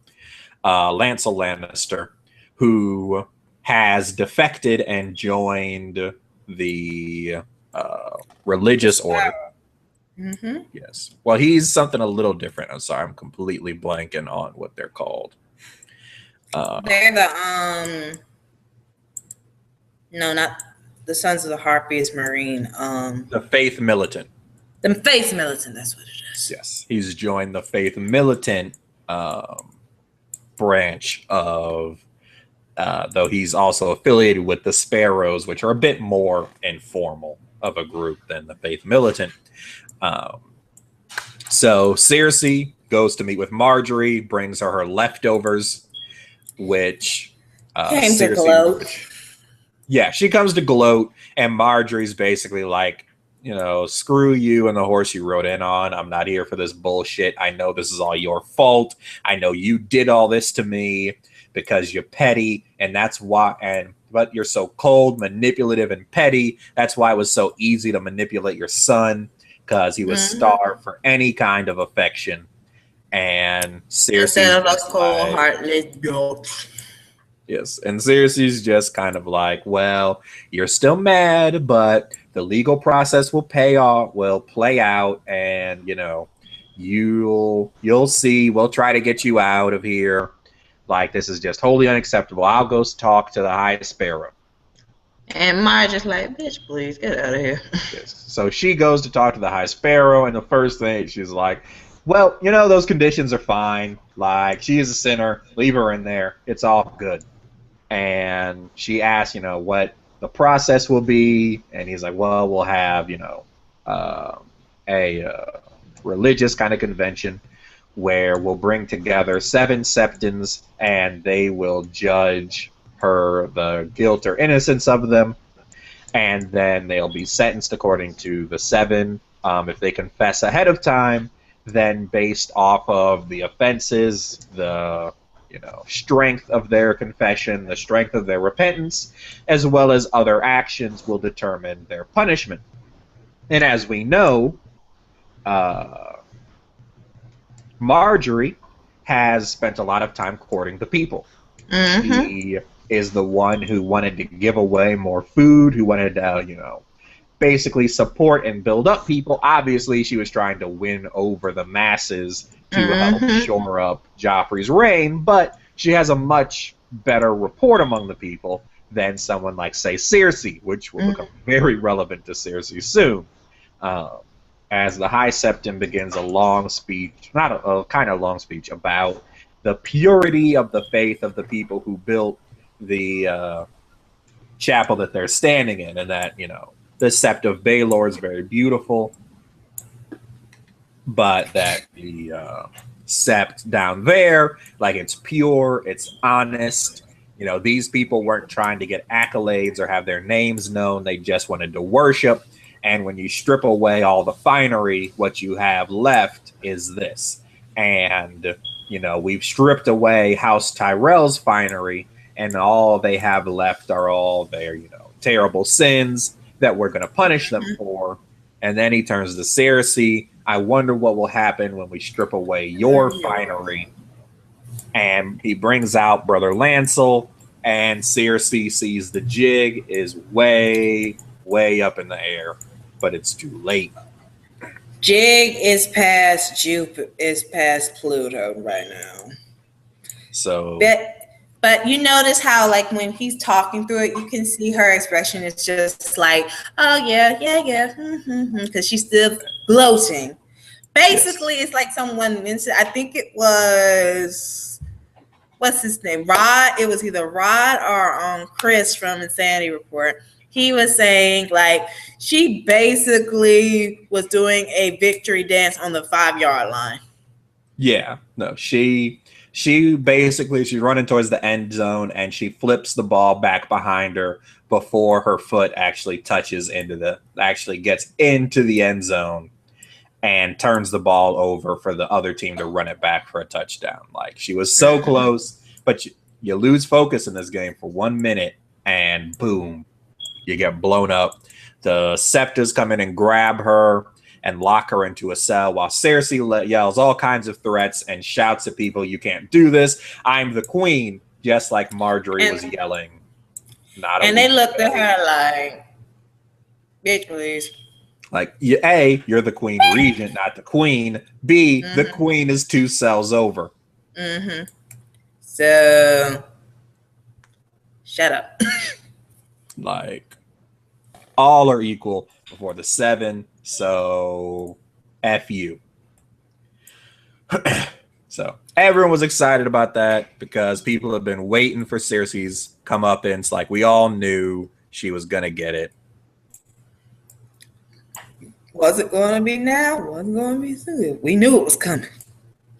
Lancel Lannister, who has defected and joined the religious order. Yes. Well, he's something a little different. I'm sorry, I'm completely blanking on what they're called. They're the no, not the Sons of the Harpies Marine. The Faith Militant. The Faith Militant, that's what it is. Yes. He's joined the Faith Militant branch of though he's also affiliated with the Sparrows, which are a bit more informal of a group than the Faith Militant. So Cersei goes to meet with Marjorie, brings her leftovers, which came to gloat. Yeah, she comes to gloat, and Marjorie's basically like, you know, screw you and the horse you rode in on. I'm not here for this bullshit. I know this is all your fault. I know you did all this to me because you're petty, and that's why. But you're so cold, manipulative, and petty. That's why it was so easy to manipulate your son, because he was starved for any kind of affection. And Cersei instead of a cold, heartless goat. Yes, and Cersei's just kind of like, well, you're still mad, but the legal process will play out, and you know, you'll see. We'll try to get you out of here. Like, this is just wholly unacceptable. I'll go talk to the High Sparrow. And Marge is like, bitch, please get out of here. Yes. So she goes to talk to the High Sparrow, and the first thing she's like, well, you know, those conditions are fine. Like, she is a sinner. Leave her in there. It's all good. And she asks, you know, what the process will be. And he's like, well, we'll have, you know, a religious kind of convention where we'll bring together 7 septons, and they will judge her the guilt or innocence of them. And then they'll be sentenced according to the 7. If they confess ahead of time, then based off of the offenses, the strength of their confession, the strength of their repentance, as well as other actions will determine their punishment. And as we know, Marjorie has spent a lot of time courting the people. Mm-hmm. She is the one who wanted to give away more food, who wanted to, basically support and build up people. Obviously, she was trying to win over the masses to help shore up Joffrey's reign, but she has a much better rapport among the people than someone like, say, Cersei, which will become very relevant to Cersei soon. As the High Septon begins a long speech, not a kind of long speech, about the purity of the faith of the people who built the chapel that they're standing in, and that, the Sept of Baelor is very beautiful, but that the Sept down there, like, it's pure, it's honest. These people weren't trying to get accolades or have their names known. They just wanted to worship. And when you strip away all the finery, what you have left is this. And, we've stripped away House Tyrell's finery, and all they have left are all their, terrible sins that we're going to punish them for. And then he turns to Cersei. I wonder what will happen when we strip away your finery. And he brings out Brother Lancel, and Cersei sees the jig is way, way up in the air, but it's too late. Jig is past Pluto right now. So, but you notice how, like, when he's talking through it, you can see her expression is just like, oh yeah, because she's still gloating. Basically, It's like someone mentioned, I think it was, what's his name? Rod. It was either Rod or Chris from Insanity Report. He was saying, like, she basically was doing a victory dance on the 5-yard line. Yeah, no, she's running towards the end zone, and she flips the ball back behind her before her foot actually gets into the end zone, and turns the ball over for the other team to run it back for a touchdown. Like, she was so close, but you lose focus in this game for 1 minute, and boom, you get blown up. The Septas come in and grab her and lock her into a cell, while Cersei yells all kinds of threats and shouts at people, "You can't do this. I'm the queen," just like Marjorie was yelling. And they looked at her like, bitch, please. Like, A, you're the queen regent, not the queen. B, the queen is 2 cells over. So, shut up. Like, all are equal before the 7, so F you. So everyone was excited about that because people have been waiting for Cersei's comeuppance. Like, we all knew she was going to get it. Was it going to be now? Was it going to be soon? We knew it was coming.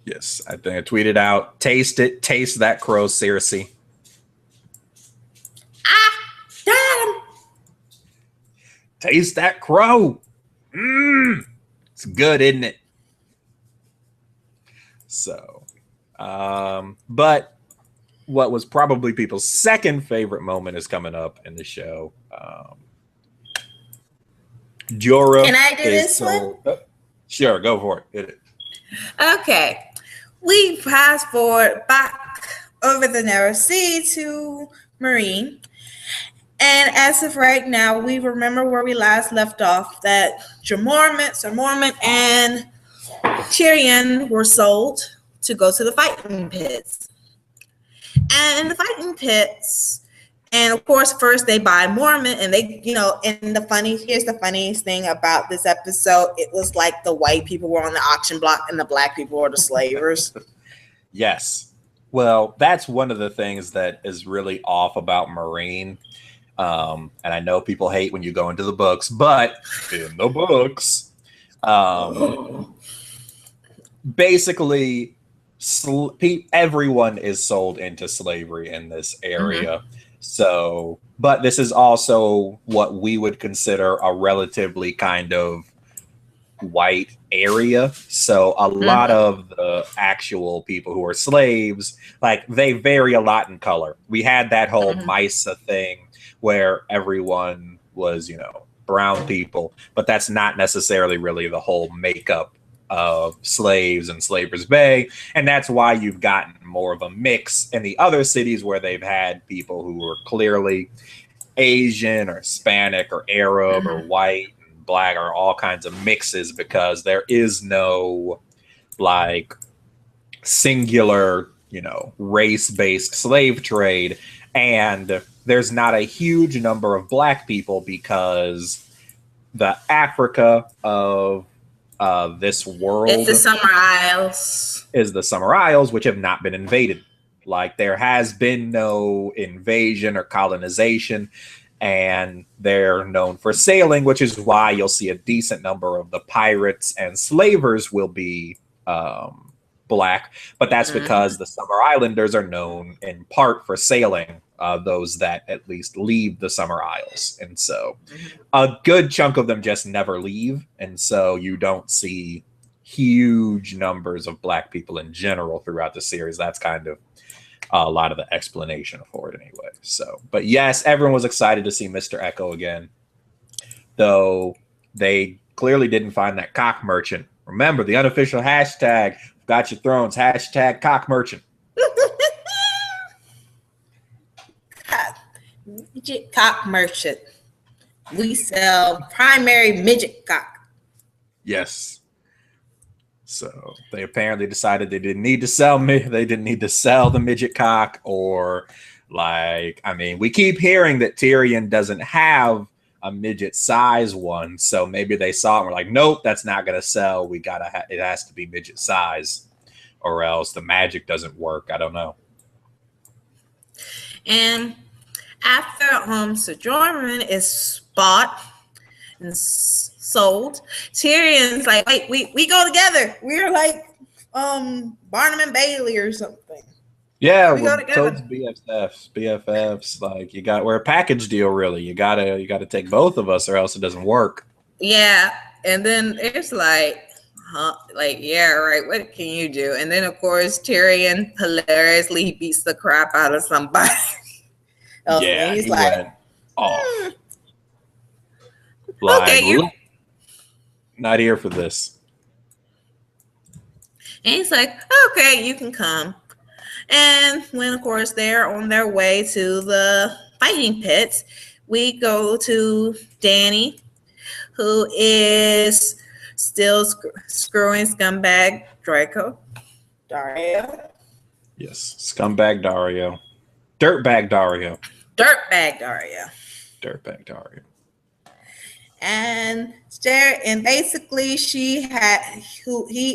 Yes, I think I tweeted out, taste it, taste that crow, Cersei. Got him. Taste that crow. It's good, isn't it? So, but what was probably people's second favorite moment is coming up in the show. Jorah. Can I do this one? Sure, go for it. Hit it. Okay. We fast forward back over the narrow sea to Meereen. And as of right now, we remember where we last left off, that Sir Mormont and Tyrion were sold to go to the fighting pits. And in the fighting pits, and of course, first they buy Mormont, and they, and here's the funniest thing about this episode. It was like the white people were on the auction block and the black people were the slavers. Yes. Well, that's one of the things that is really off about Meereen. And I know people hate when you go into the books, but in the books, basically, everyone is sold into slavery in this area. So, but this is also what we would consider a relatively kind of white area. So a lot of the actual people who are slaves, like, they vary a lot in color. We had that whole Misa thing where everyone was, brown people, but that's not necessarily really the whole makeup of slaves in Slaver's Bay. And that's why you've gotten more of a mix in the other cities where they've had people who were clearly Asian or Hispanic or Arab or white and black, or all kinds of mixes, because there is no like singular, race-based slave trade. And there's not a huge number of black people because the Africa of this world is the Summer Isles. Is the Summer Isles, which have not been invaded. Like, there has been no invasion or colonization, and they're known for sailing, which is why you'll see a decent number of the pirates and slavers will be black. But that's because the Summer Islanders are known in part for sailing, those that at least leave the Summer Isles. And so a good chunk of them just never leave. And so you don't see huge numbers of black people in general throughout the series. That's kind of a lot of the explanation for it anyway. So, but yes, everyone was excited to see Mr. Echo again, though they clearly didn't find that cock merchant. Remember the unofficial hashtag, GoTYaThrones, hashtag cock merchant. Midget cock merchant. We sell primary midget cock. Yes. So they apparently decided they didn't need to sell they didn't need to sell the midget cock, or like, I mean, we keep hearing that Tyrion doesn't have a midget size one, so maybe they saw it and were like, nope, that's not gonna sell. We gotta it has to be midget size, or else the magic doesn't work. I don't know. And after Sojourner is bought and sold, Tyrion's like, wait, we go together. We're like Barnum and Bailey or something. Yeah, we're totes BFFs. Like, we're a package deal, really. You gotta take both of us, or else it doesn't work. Yeah, and then it's like, like, yeah, right. What can you do? And then of course Tyrion hilariously beats the crap out of somebody. Yeah, he's he like, went off. Like, okay, not here for this. And he's like, okay, you can come. And when, of course, they're on their way to the fighting pits, we go to Dany, who is still screwing scumbag Dario. Yes, scumbag Dario. Dirtbag Dario. And basically he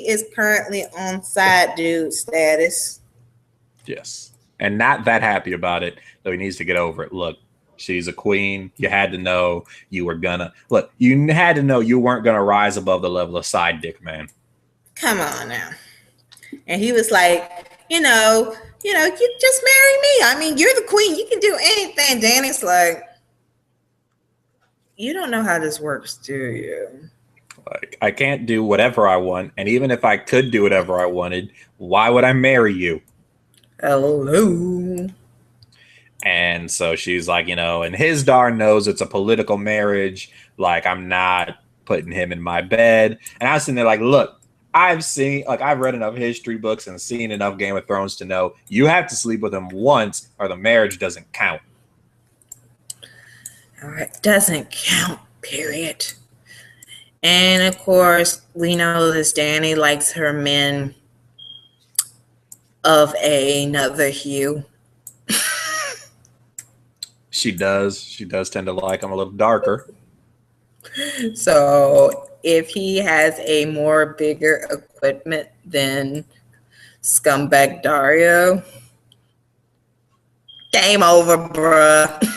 is currently on side dude status. Yes. And not that happy about it, though he needs to get over it. Look, she's a queen. You had to know you weren't gonna rise above the level of side dick, man. Come on now. And he was like, you just marry me. I mean, you're the queen. You can do anything. Dany's like, you don't know how this works, do you? Like, I can't do whatever I want. And even if I could do whatever I wanted, why would I marry you? Hello. And so she's like, and his darn knows it's a political marriage. Like, I'm not putting him in my bed. And I was sitting there like, look, I've read enough history books and seen enough Game of Thrones to know you have to sleep with him once or the marriage doesn't count. All right, doesn't count, period. And of course, we know this Dany likes her men of another hue. She does. She does tend to like them a little darker. So if he has a more bigger equipment than scumbag Dario, game over, bruh.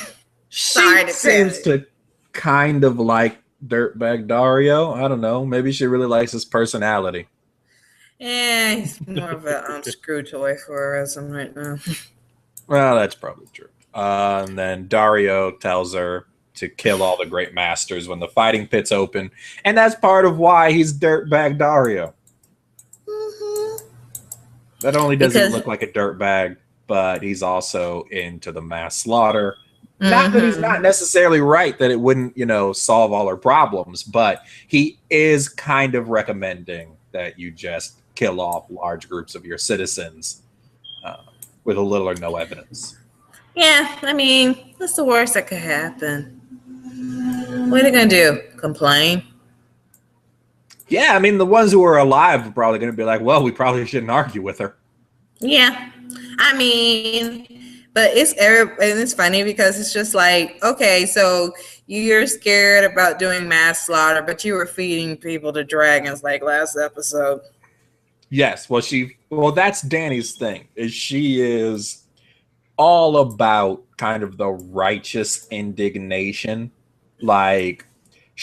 She seems to kind of like dirtbag Dario. I don't know. Maybe she really likes his personality. Yeah, he's more of a screw toy for us right now. Well, that's probably true. And then Dario tells her, to kill all the great masters when the fighting pit's open, and that's part of why he's dirtbag Dario. Mm-hmm. Not only does he Because look like a dirtbag, but he's also into the mass slaughter. Not that he's mm-hmm. not necessarily right that it wouldn't, solve all our problems, but he is kind of recommending that you just kill off large groups of your citizens with a little or no evidence. Yeah, I mean, what's the worst that could happen? What are they gonna do? Complain? Yeah, I mean, the ones who are alive are probably going to be like, well, we probably shouldn't argue with her. Yeah, I mean, but it's funny because it's just like, okay, so you're scared about doing mass slaughter, but you were feeding people to dragons like last episode. Yes, well, that's Dany's thing. She is all about kind of the righteous indignation. Like,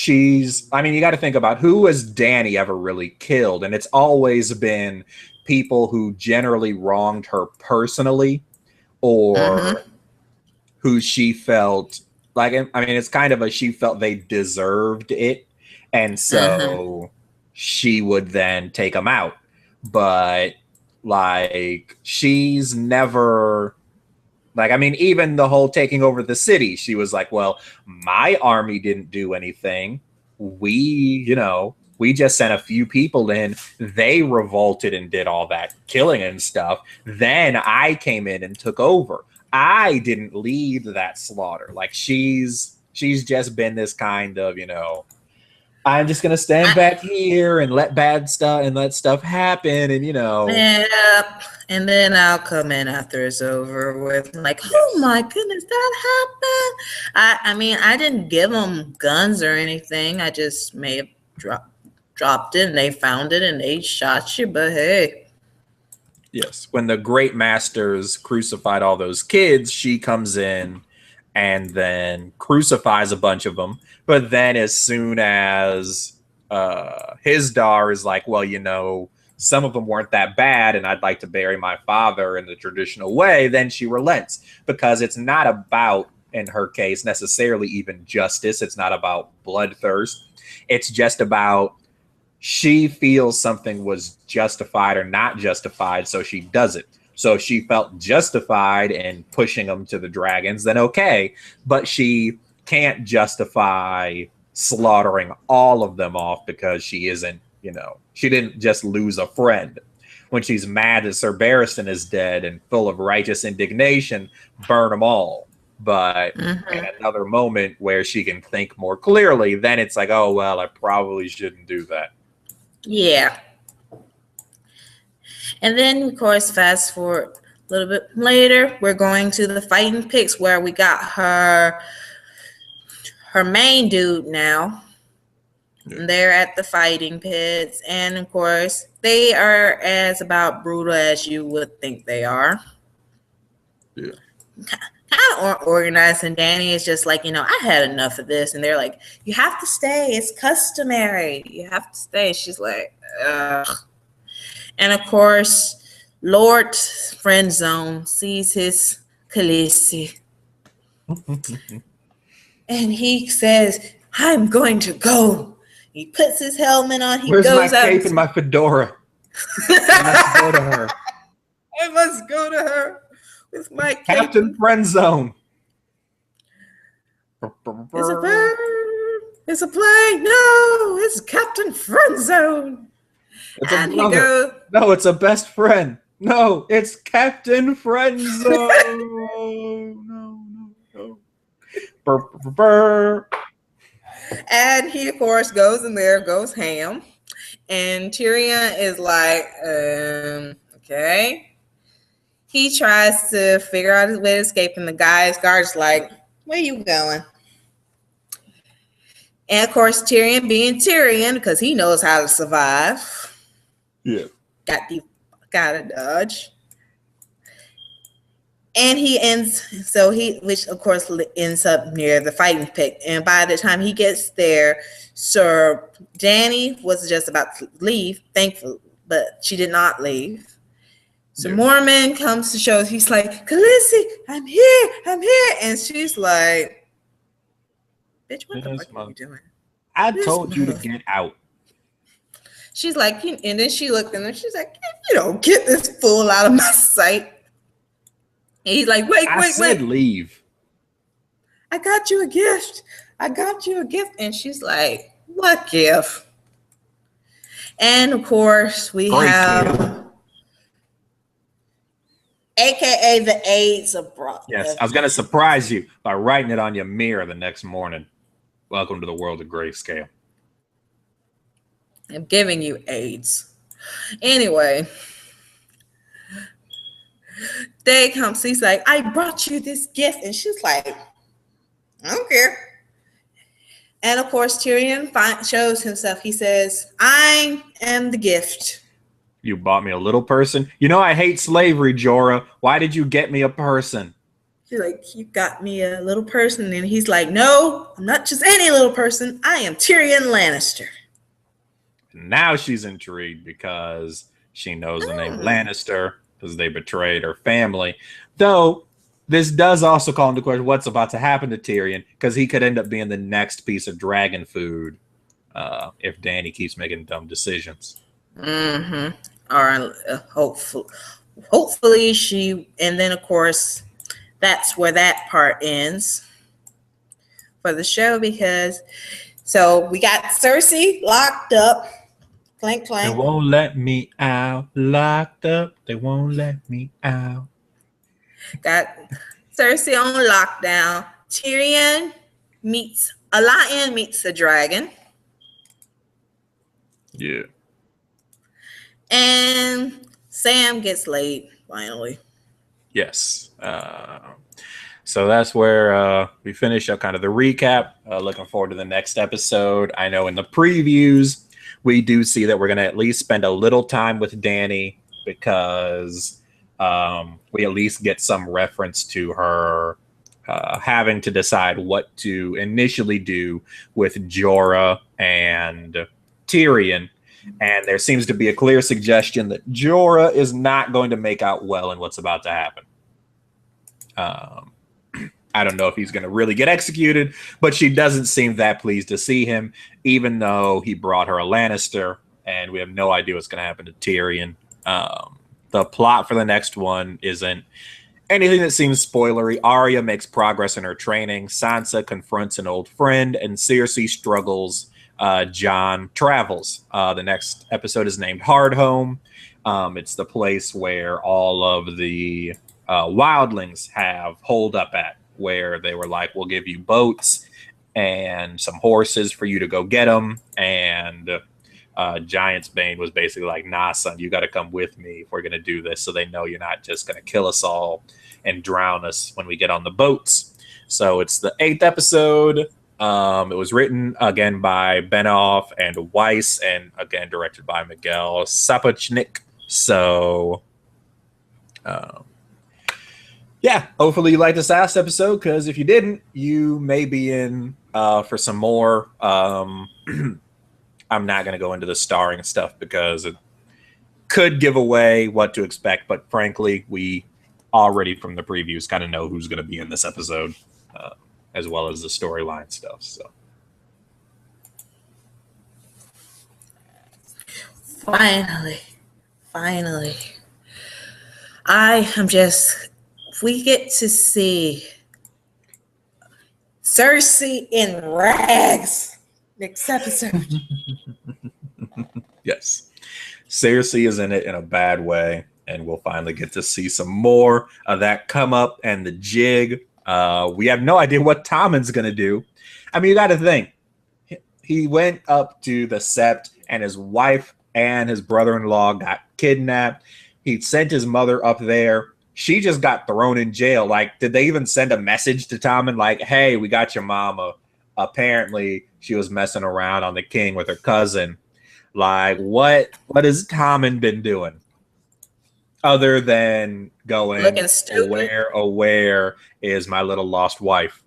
you got to think about who has Dany ever really killed, and it's always been people who generally wronged her personally, or who she felt like. I mean, it's kind of she felt they deserved it, and so she would then take them out. But like, she's never. Like, I mean, even the whole taking over the city, she was like, well, my army didn't do anything. We just sent a few people in. They revolted and did all that killing and stuff. Then I came in and took over. I didn't lead that slaughter. Like, she's just been this kind of, I'm just going to stand back here and let stuff happen. And, Yeah, and then I'll come in after it's over with, like, oh my goodness, that happened. I mean, I didn't give them guns or anything. I just may have dropped it, and they found it, and they shot you. But hey, yes, when the great masters crucified all those kids, she comes in and then crucifies a bunch of them. But then as soon as his daughter is like, well, some of them weren't that bad, and I'd like to bury my father in the traditional way, then she relents, because it's not about, in her case, necessarily even justice. It's not about bloodthirst. It's just about she feels something was justified or not justified, so she does it. So if she felt justified in pushing them to the dragons, then okay, but she can't justify slaughtering all of them off, because she isn't, she didn't just lose a friend. When she's mad that Sir Barristan is dead and full of righteous indignation, burn them all. But in another moment where she can think more clearly, then it's like, oh, well, I probably shouldn't do that. yeah. And then, of course, fast forward a little bit later, we're going to the fighting pits where we got her main dude now. Yeah. They're at the fighting pits, and of course, they are as about brutal as you would think they are. Yeah. Kind of organized, and Dany is just like, I had enough of this, and they're like, you have to stay. It's customary. You have to stay. She's like, ugh. And of course, Lord Friendzone sees his Khaleesi. And he says, I'm going to go. He puts his helmet on. Where's goes my cape and my fedora? I must go to her. I must go to her with my Captain Friendzone. It's a bird. It's a plane. No, it's Captain Friendzone. It's a brother. No, it's a best friend. No, it's Captain Friendzone. No. Burr. And he, of course, goes in there, goes ham. And Tyrion is like, okay. He tries to figure out his way to escape, and the guard's like, where you going? And, of course, Tyrion being Tyrion, because he knows how to survive. Yeah. Gotta dodge. And which of course ends up near the fighting pit. And by the time he gets there, Sir Dany was just about to leave, thankful, but she did not leave. So Mormon comes to show, he's like, Khaleesi, I'm here. And she's like, Bitch, what the fuck are you doing? I told you to get out. She's like, and then she looked at him. She's like, you don't get this fool out of my sight. And he's like, wait. I said leave. I got you a gift. And she's like, what gift? And of course, we have, AKA the AIDS of Brock. Yes, I was going to surprise you by writing it on your mirror the next morning. Welcome to the world of grayscale. I'm giving you AIDS. Anyway, they come. He's like, I brought you this gift. And she's like, I don't care. And of course, Tyrion shows himself. He says, I am the gift. You bought me a little person? You know I hate slavery, Jorah. Why did you get me a person? She's like, you got me a little person. And he's like, no, I'm not just any little person. I am Tyrion Lannister. Now she's intrigued because she knows the name Lannister because they betrayed her family. Though this does also call into question what's about to happen to Tyrion, because he could end up being the next piece of dragon food if Dany keeps making dumb decisions. Mm-hmm. All right. Hopefully she, and then of course that's where that part ends for the show, because so we got Cersei locked up. Clank, clank. They won't let me out. Locked up. They won't let me out. Got Cersei on lockdown. Tyrion meets a lion meets a dragon. Yeah. And Sam gets laid finally. Yes. So that's where we finish up kind of the recap. Looking forward to the next episode. I know in the previews, we do see that we're going to at least spend a little time with Dany because we at least get some reference to her having to decide what to initially do with Jorah and Tyrion. And there seems to be a clear suggestion that Jorah is not going to make out well in what's about to happen. I don't know if he's going to really get executed, but she doesn't seem that pleased to see him, even though he brought her a Lannister, and we have no idea what's going to happen to Tyrion. The plot for the next one isn't anything that seems spoilery. Arya makes progress in her training. Sansa confronts an old friend, and Cersei struggles. Jon travels. The next episode is named Hardhome. It's the place where all of the wildlings have holed up at, where they were like, we'll give you boats and some horses for you to go get them. And Giant's Bane was basically like, nah, son, you got to come with me if we're going to do this, so they know you're not just going to kill us all and drown us when we get on the boats. So it's the 8th episode. It was written again by Benioff and Weiss, and again directed by Miguel Sapochnik. So, yeah, hopefully you liked this last episode, because if you didn't, you may be in for some more. I'm not going to go into the starring stuff because it could give away what to expect, but frankly, we already from the previews kind of know who's going to be in this episode, as well as the storyline stuff. So, finally, we get to see Cersei in rags next episode. Yes, Cersei is in it in a bad way, and we'll finally get to see some more of that come up and the jig. We have no idea what Tommen's going to do. I mean, you got to think. He went up to the Sept, and his wife and his brother-in-law got kidnapped. He sent his mother up there. She just got thrown in jail. Like, did they even send a message to Tommen like, hey, we got your mama? Apparently, she was messing around on the king with her cousin. Like, what has Tommen been doing? Other than going, where is my little lost wife?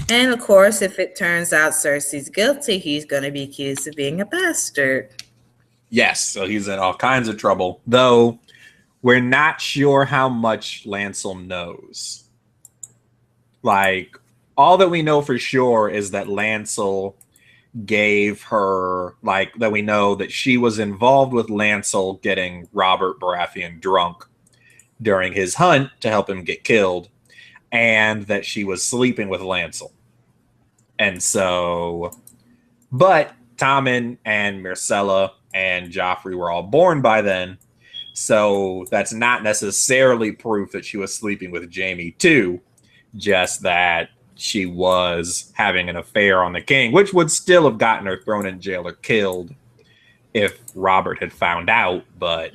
And of course, if it turns out Cersei's guilty, he's going to be accused of being a bastard. Yes, so he's in all kinds of trouble, though we're not sure how much Lancel knows. Like, all that we know for sure is that Lancel gave her, like, that we know that she was involved with Lancel getting Robert Baratheon drunk during his hunt to help him get killed, and that she was sleeping with Lancel. And so, but Tommen and Myrcella and Joffrey were all born by then, so that's not necessarily proof that she was sleeping with Jaime too, just that she was having an affair on the king, which would still have gotten her thrown in jail or killed if Robert had found out, but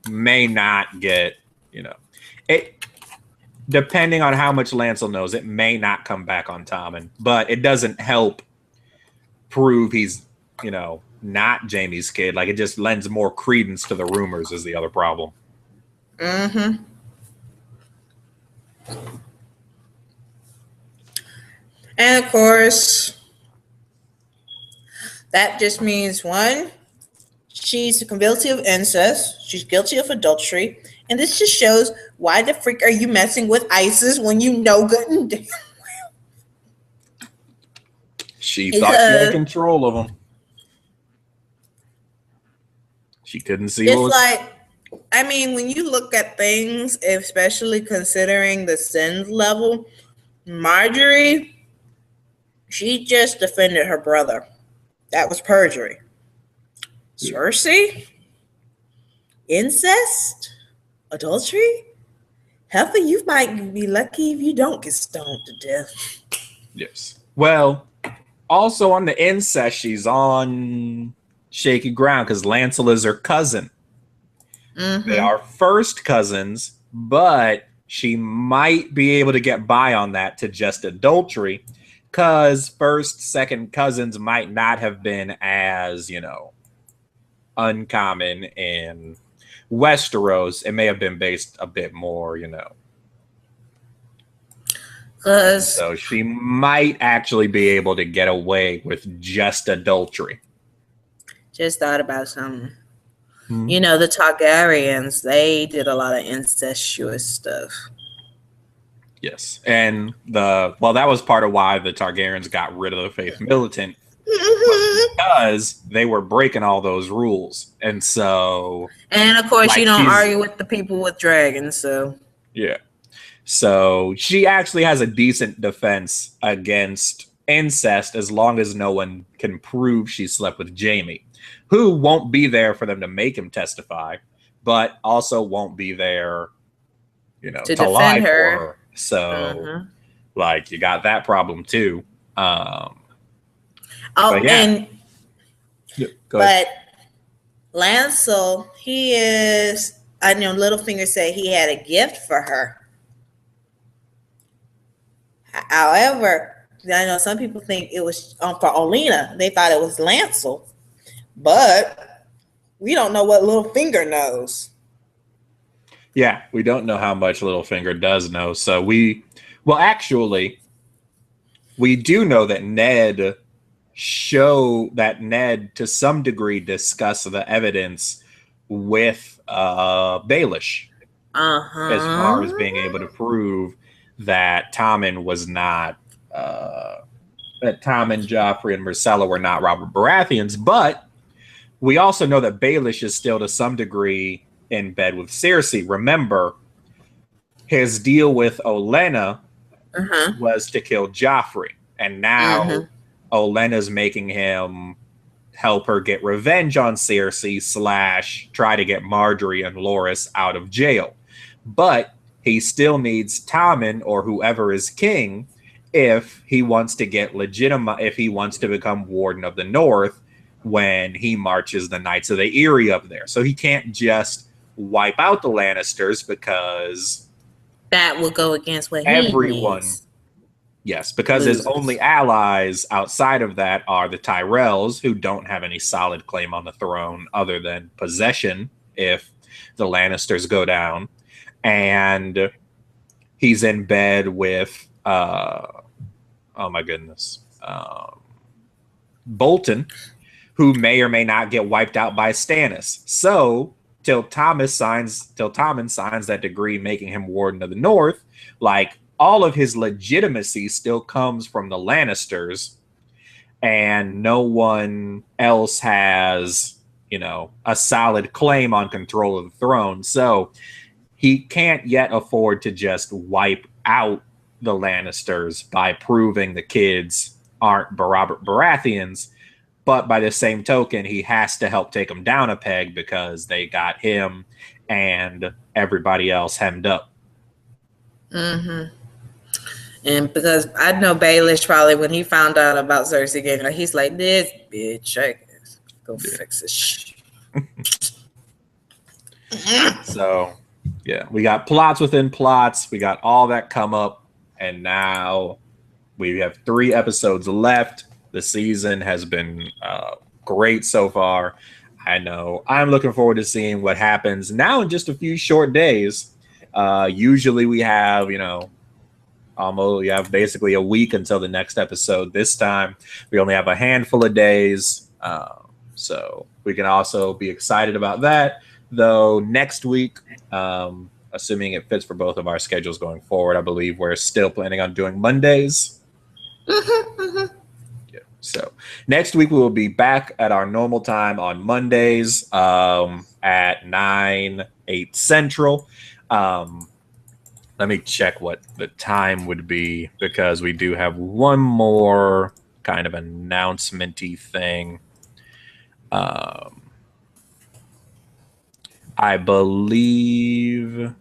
may not get, it. Depending on how much Lancel knows, it may not come back on Tommen, but it doesn't help prove he's, not Jaime's kid. Like, it just lends more credence to the rumors is the other problem. Mm-hmm. And of course, that just means one, she's guilty of incest, she's guilty of adultery, and this just shows why the freak are you messing with ISIS when you know good and damn well. She thought she had control of them. She couldn't see. It's like, I mean, when you look at things, especially considering the sins level, Marjorie, she just defended her brother. That was perjury. Cersei, incest, adultery. Heifer, you might be lucky if you don't get stoned to death. Yes. Well, also on the incest, she's on shaky ground because Lancel is her cousin. Mm-hmm. They are first cousins, but she might be able to get by on that to just adultery because first, second cousins might not have been as, uncommon in Westeros. It may have been based a bit more, So she might actually be able to get away with just adultery. Just thought about something. Mm-hmm. The Targaryens, they did a lot of incestuous stuff. Yes. And that was part of why the Targaryens got rid of the Faith Militant. Because they were breaking all those rules. And so... And of course, you don't argue with the people with dragons, so... Yeah. So she actually has a decent defense against incest as long as no one can prove she slept with Jaime, who won't be there for them to make him testify, but also won't be there, to lie for her. So, you got that problem too. And but Lancel, he is. I know Littlefinger said he had a gift for her. However, I know some people think it was for Olena. They thought it was Lancel, but we don't know what Littlefinger knows. Yeah, we don't know how much Littlefinger does know. So actually, we do know that Ned to some degree discussed the evidence with Baelish as far as being able to prove that Tommen was not that Tommen, Joffrey, and Myrcella were not Robert Baratheons. But we also know that Baelish is still to some degree in bed with Cersei. Remember, his deal with Olenna was to kill Joffrey, and now Olenna's making him help her get revenge on Cersei / try to get Marjorie and Loras out of jail. But he still needs Tommen or whoever is king if he wants to get if he wants to become Warden of the North when he marches the Knights of the Eyrie up there. So he can't just wipe out the Lannisters because that will go against what everyone needs. Yes, because his only allies outside of that are the Tyrells, who don't have any solid claim on the throne other than possession if the Lannisters go down. And he's in bed with, Bolton, who may or may not get wiped out by Stannis. So till Tommen signs that decree making him Warden of the North, all of his legitimacy still comes from the Lannisters, and no one else has, a solid claim on control of the throne. So he can't yet afford to just wipe out the Lannisters by proving the kids aren't Baratheons. But by the same token, he has to help take them down a peg because they got him and everybody else hemmed up. Mm-hmm. And because I know Baelish probably, when he found out about Cersei getting, he's like, this bitch, I guess go fix this shit. So, yeah, we got plots within plots. We got all that come up, and now we have 3 episodes left. The season has been great so far. I know I'm looking forward to seeing what happens now in just a few short days. Usually we have, almost, you have basically a week until the next episode. This time we only have a handful of days. So we can also be excited about that. Though next week, assuming it fits for both of our schedules going forward, I believe we're still planning on doing Mondays. Yeah. So next week we will be back at our normal time on Mondays at 9, 8 Central. Let me check what the time would be, because we do have one more kind of announcement-y thing. I believe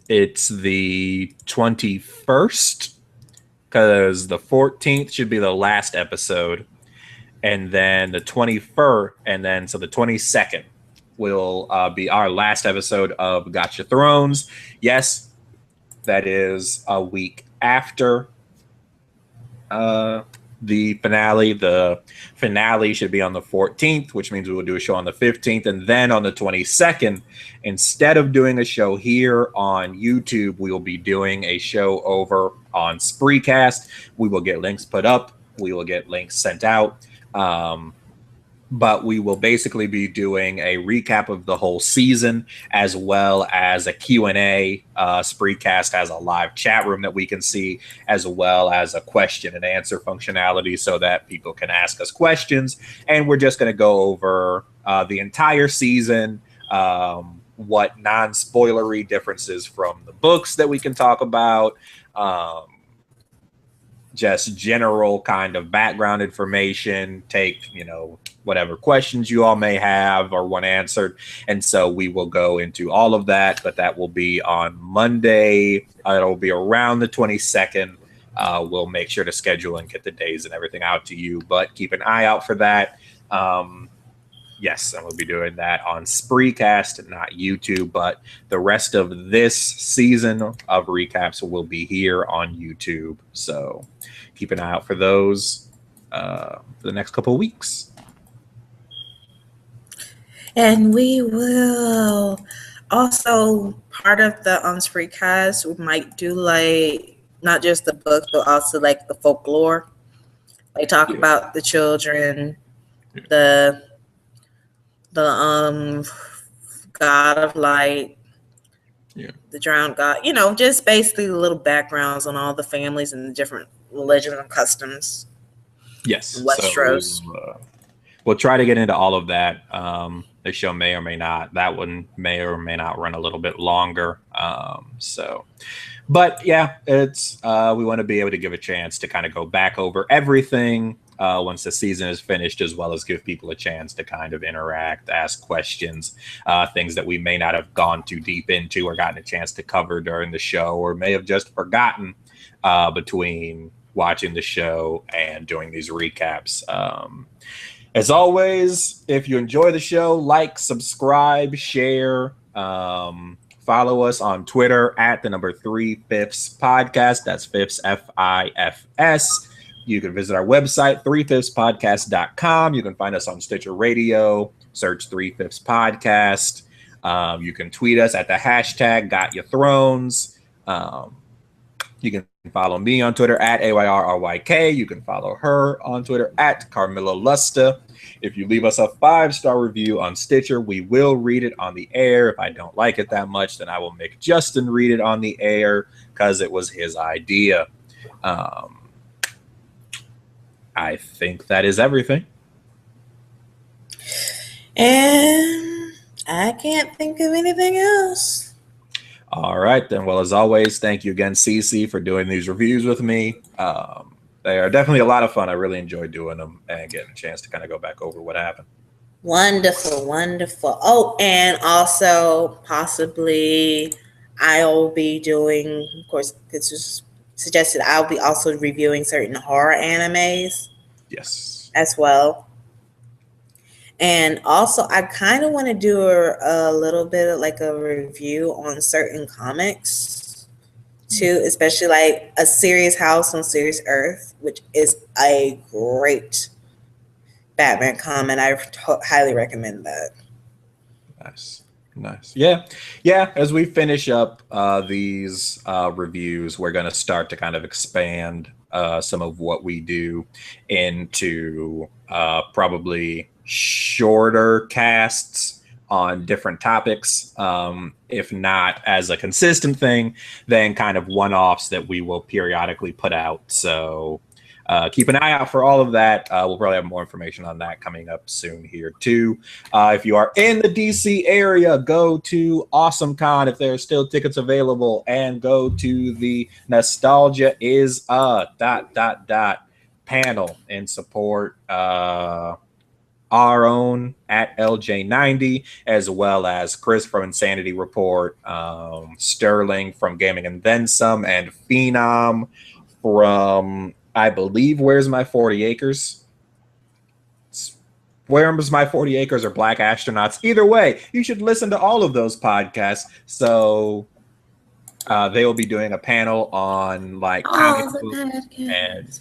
it's the 21st, because the 14th should be the last episode, and then the 21st, and then so the 22nd will be our last episode of GoTYaThrones. Yes, that is a week after the finale. The finale should be on the 14th, which means we will do a show on the 15th. And then on the 22nd, instead of doing a show here on YouTube, we will be doing a show over on Spreecast. We will get links put up. We will get links sent out. But we will basically be doing a recap of the whole season, as well as a Q&A. Spreecast has a live chat room that we can see, as well as a question and answer functionality so that people can ask us questions. And we're just going to go over the entire season, what non-spoilery differences from the books that we can talk about, just general kind of background information, take, whatever questions you all may have or want answered. And so we will go into all of that, but that will be on Monday. It'll be around the 22nd. We'll make sure to schedule and get the days and everything out to you, but keep an eye out for that. Yes, and we'll be doing that on Spreecast, not YouTube, but the rest of this season of recaps will be here on YouTube. So keep an eye out for those for the next couple of weeks. And we will also, part of the Spreecast, we might do like not just the book, but also like the folklore. Like talk about the children, the god of light, the drowned god, just basically the little backgrounds on all the families and the different religions and customs. Yes. Westeros. So we'll try to get into all of that. The show may or may not. That one may or may not run a little bit longer. But yeah, it's we want to be able to give a chance to kind of go back over everything once the season is finished, as well as give people a chance to kind of interact, ask questions, things that we may not have gone too deep into or gotten a chance to cover during the show, or may have just forgotten between watching the show and doing these recaps. As always, if you enjoy the show, like, subscribe, share, follow us on Twitter at the number 3fifths podcast. That's fifths, FIFS. You can visit our website, 3fifthspodcast.com. You can find us on Stitcher Radio, search 3fifths podcast. You can tweet us at the hashtag GoTYaThrones. You can follow me on Twitter at AYRRYK. You can follow her on Twitter at Carmilla Lusta. If you leave us a 5-star review on Stitcher, we will read it on the air. If I don't like it that much, then I will make Justin read it on the air because it was his idea. I think that is everything. And I can't think of anything else. All right, then. Well, as always, thank you again, Cece, for doing these reviews with me. They are definitely a lot of fun. I really enjoyed doing them and getting a chance to kind of go back over what happened. Wonderful, wonderful. Oh, and also possibly I'll be doing, of course, this was suggested, I'll be also reviewing certain horror animes. Yes. As well. And also, I kind of want to do a little bit of like a review on certain comics too, especially like A Serious House on Serious Earth, which is a great Batman comic. I highly recommend that. Nice. Yeah. As we finish up these reviews, we're going to start to kind of expand some of what we do into probably shorter casts on different topics. If not as a consistent thing, then kind of one-offs that we will periodically put out. So keep an eye out for all of that. We'll probably have more information on that coming up soon here too. If you are in the DC area, go to AwesomeCon if there are still tickets available, and go to the Nostalgia is a ... panel in support our own at LJ90, as well as Chris from Insanity Report, Sterling from Gaming and Then Some, and Phenom from, I believe, Where's My 40 Acres? Where's My 40 Acres or Black Astronauts? Either way, you should listen to all of those podcasts. So they will be doing a panel on like comic book and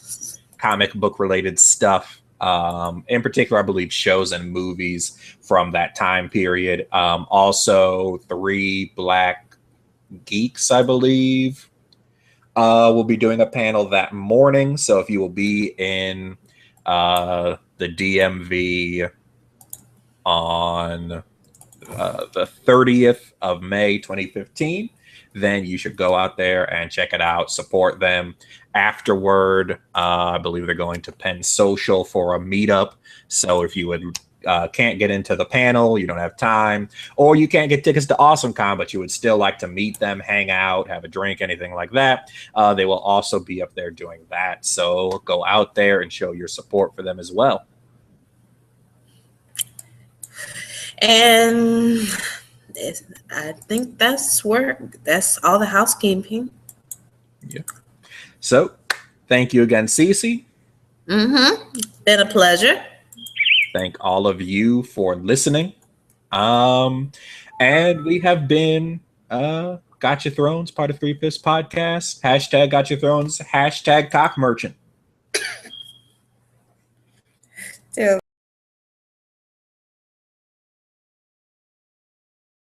comic book related stuff. In particular, I believe shows and movies from that time period. Also, 3 Black Geeks, I believe, will be doing a panel that morning. So if you will be in the DMV on the 30th of May, 2015, then you should go out there and check it out, support them. Afterward, I believe they're going to Penn Social for a meetup. So if you would can't get into the panel, you don't have time, or you can't get tickets to AwesomeCon, but you would still like to meet them, hang out, have a drink, anything like that, they will also be up there doing that. So go out there and show your support for them as well. And I think that's all the housekeeping. Yeah. So thank you again, Cece. Been a pleasure. Thank all of you for listening. And we have been GoTYaThrones, part of 3/5 podcast. #GoTYaThrones, #CockMerchant.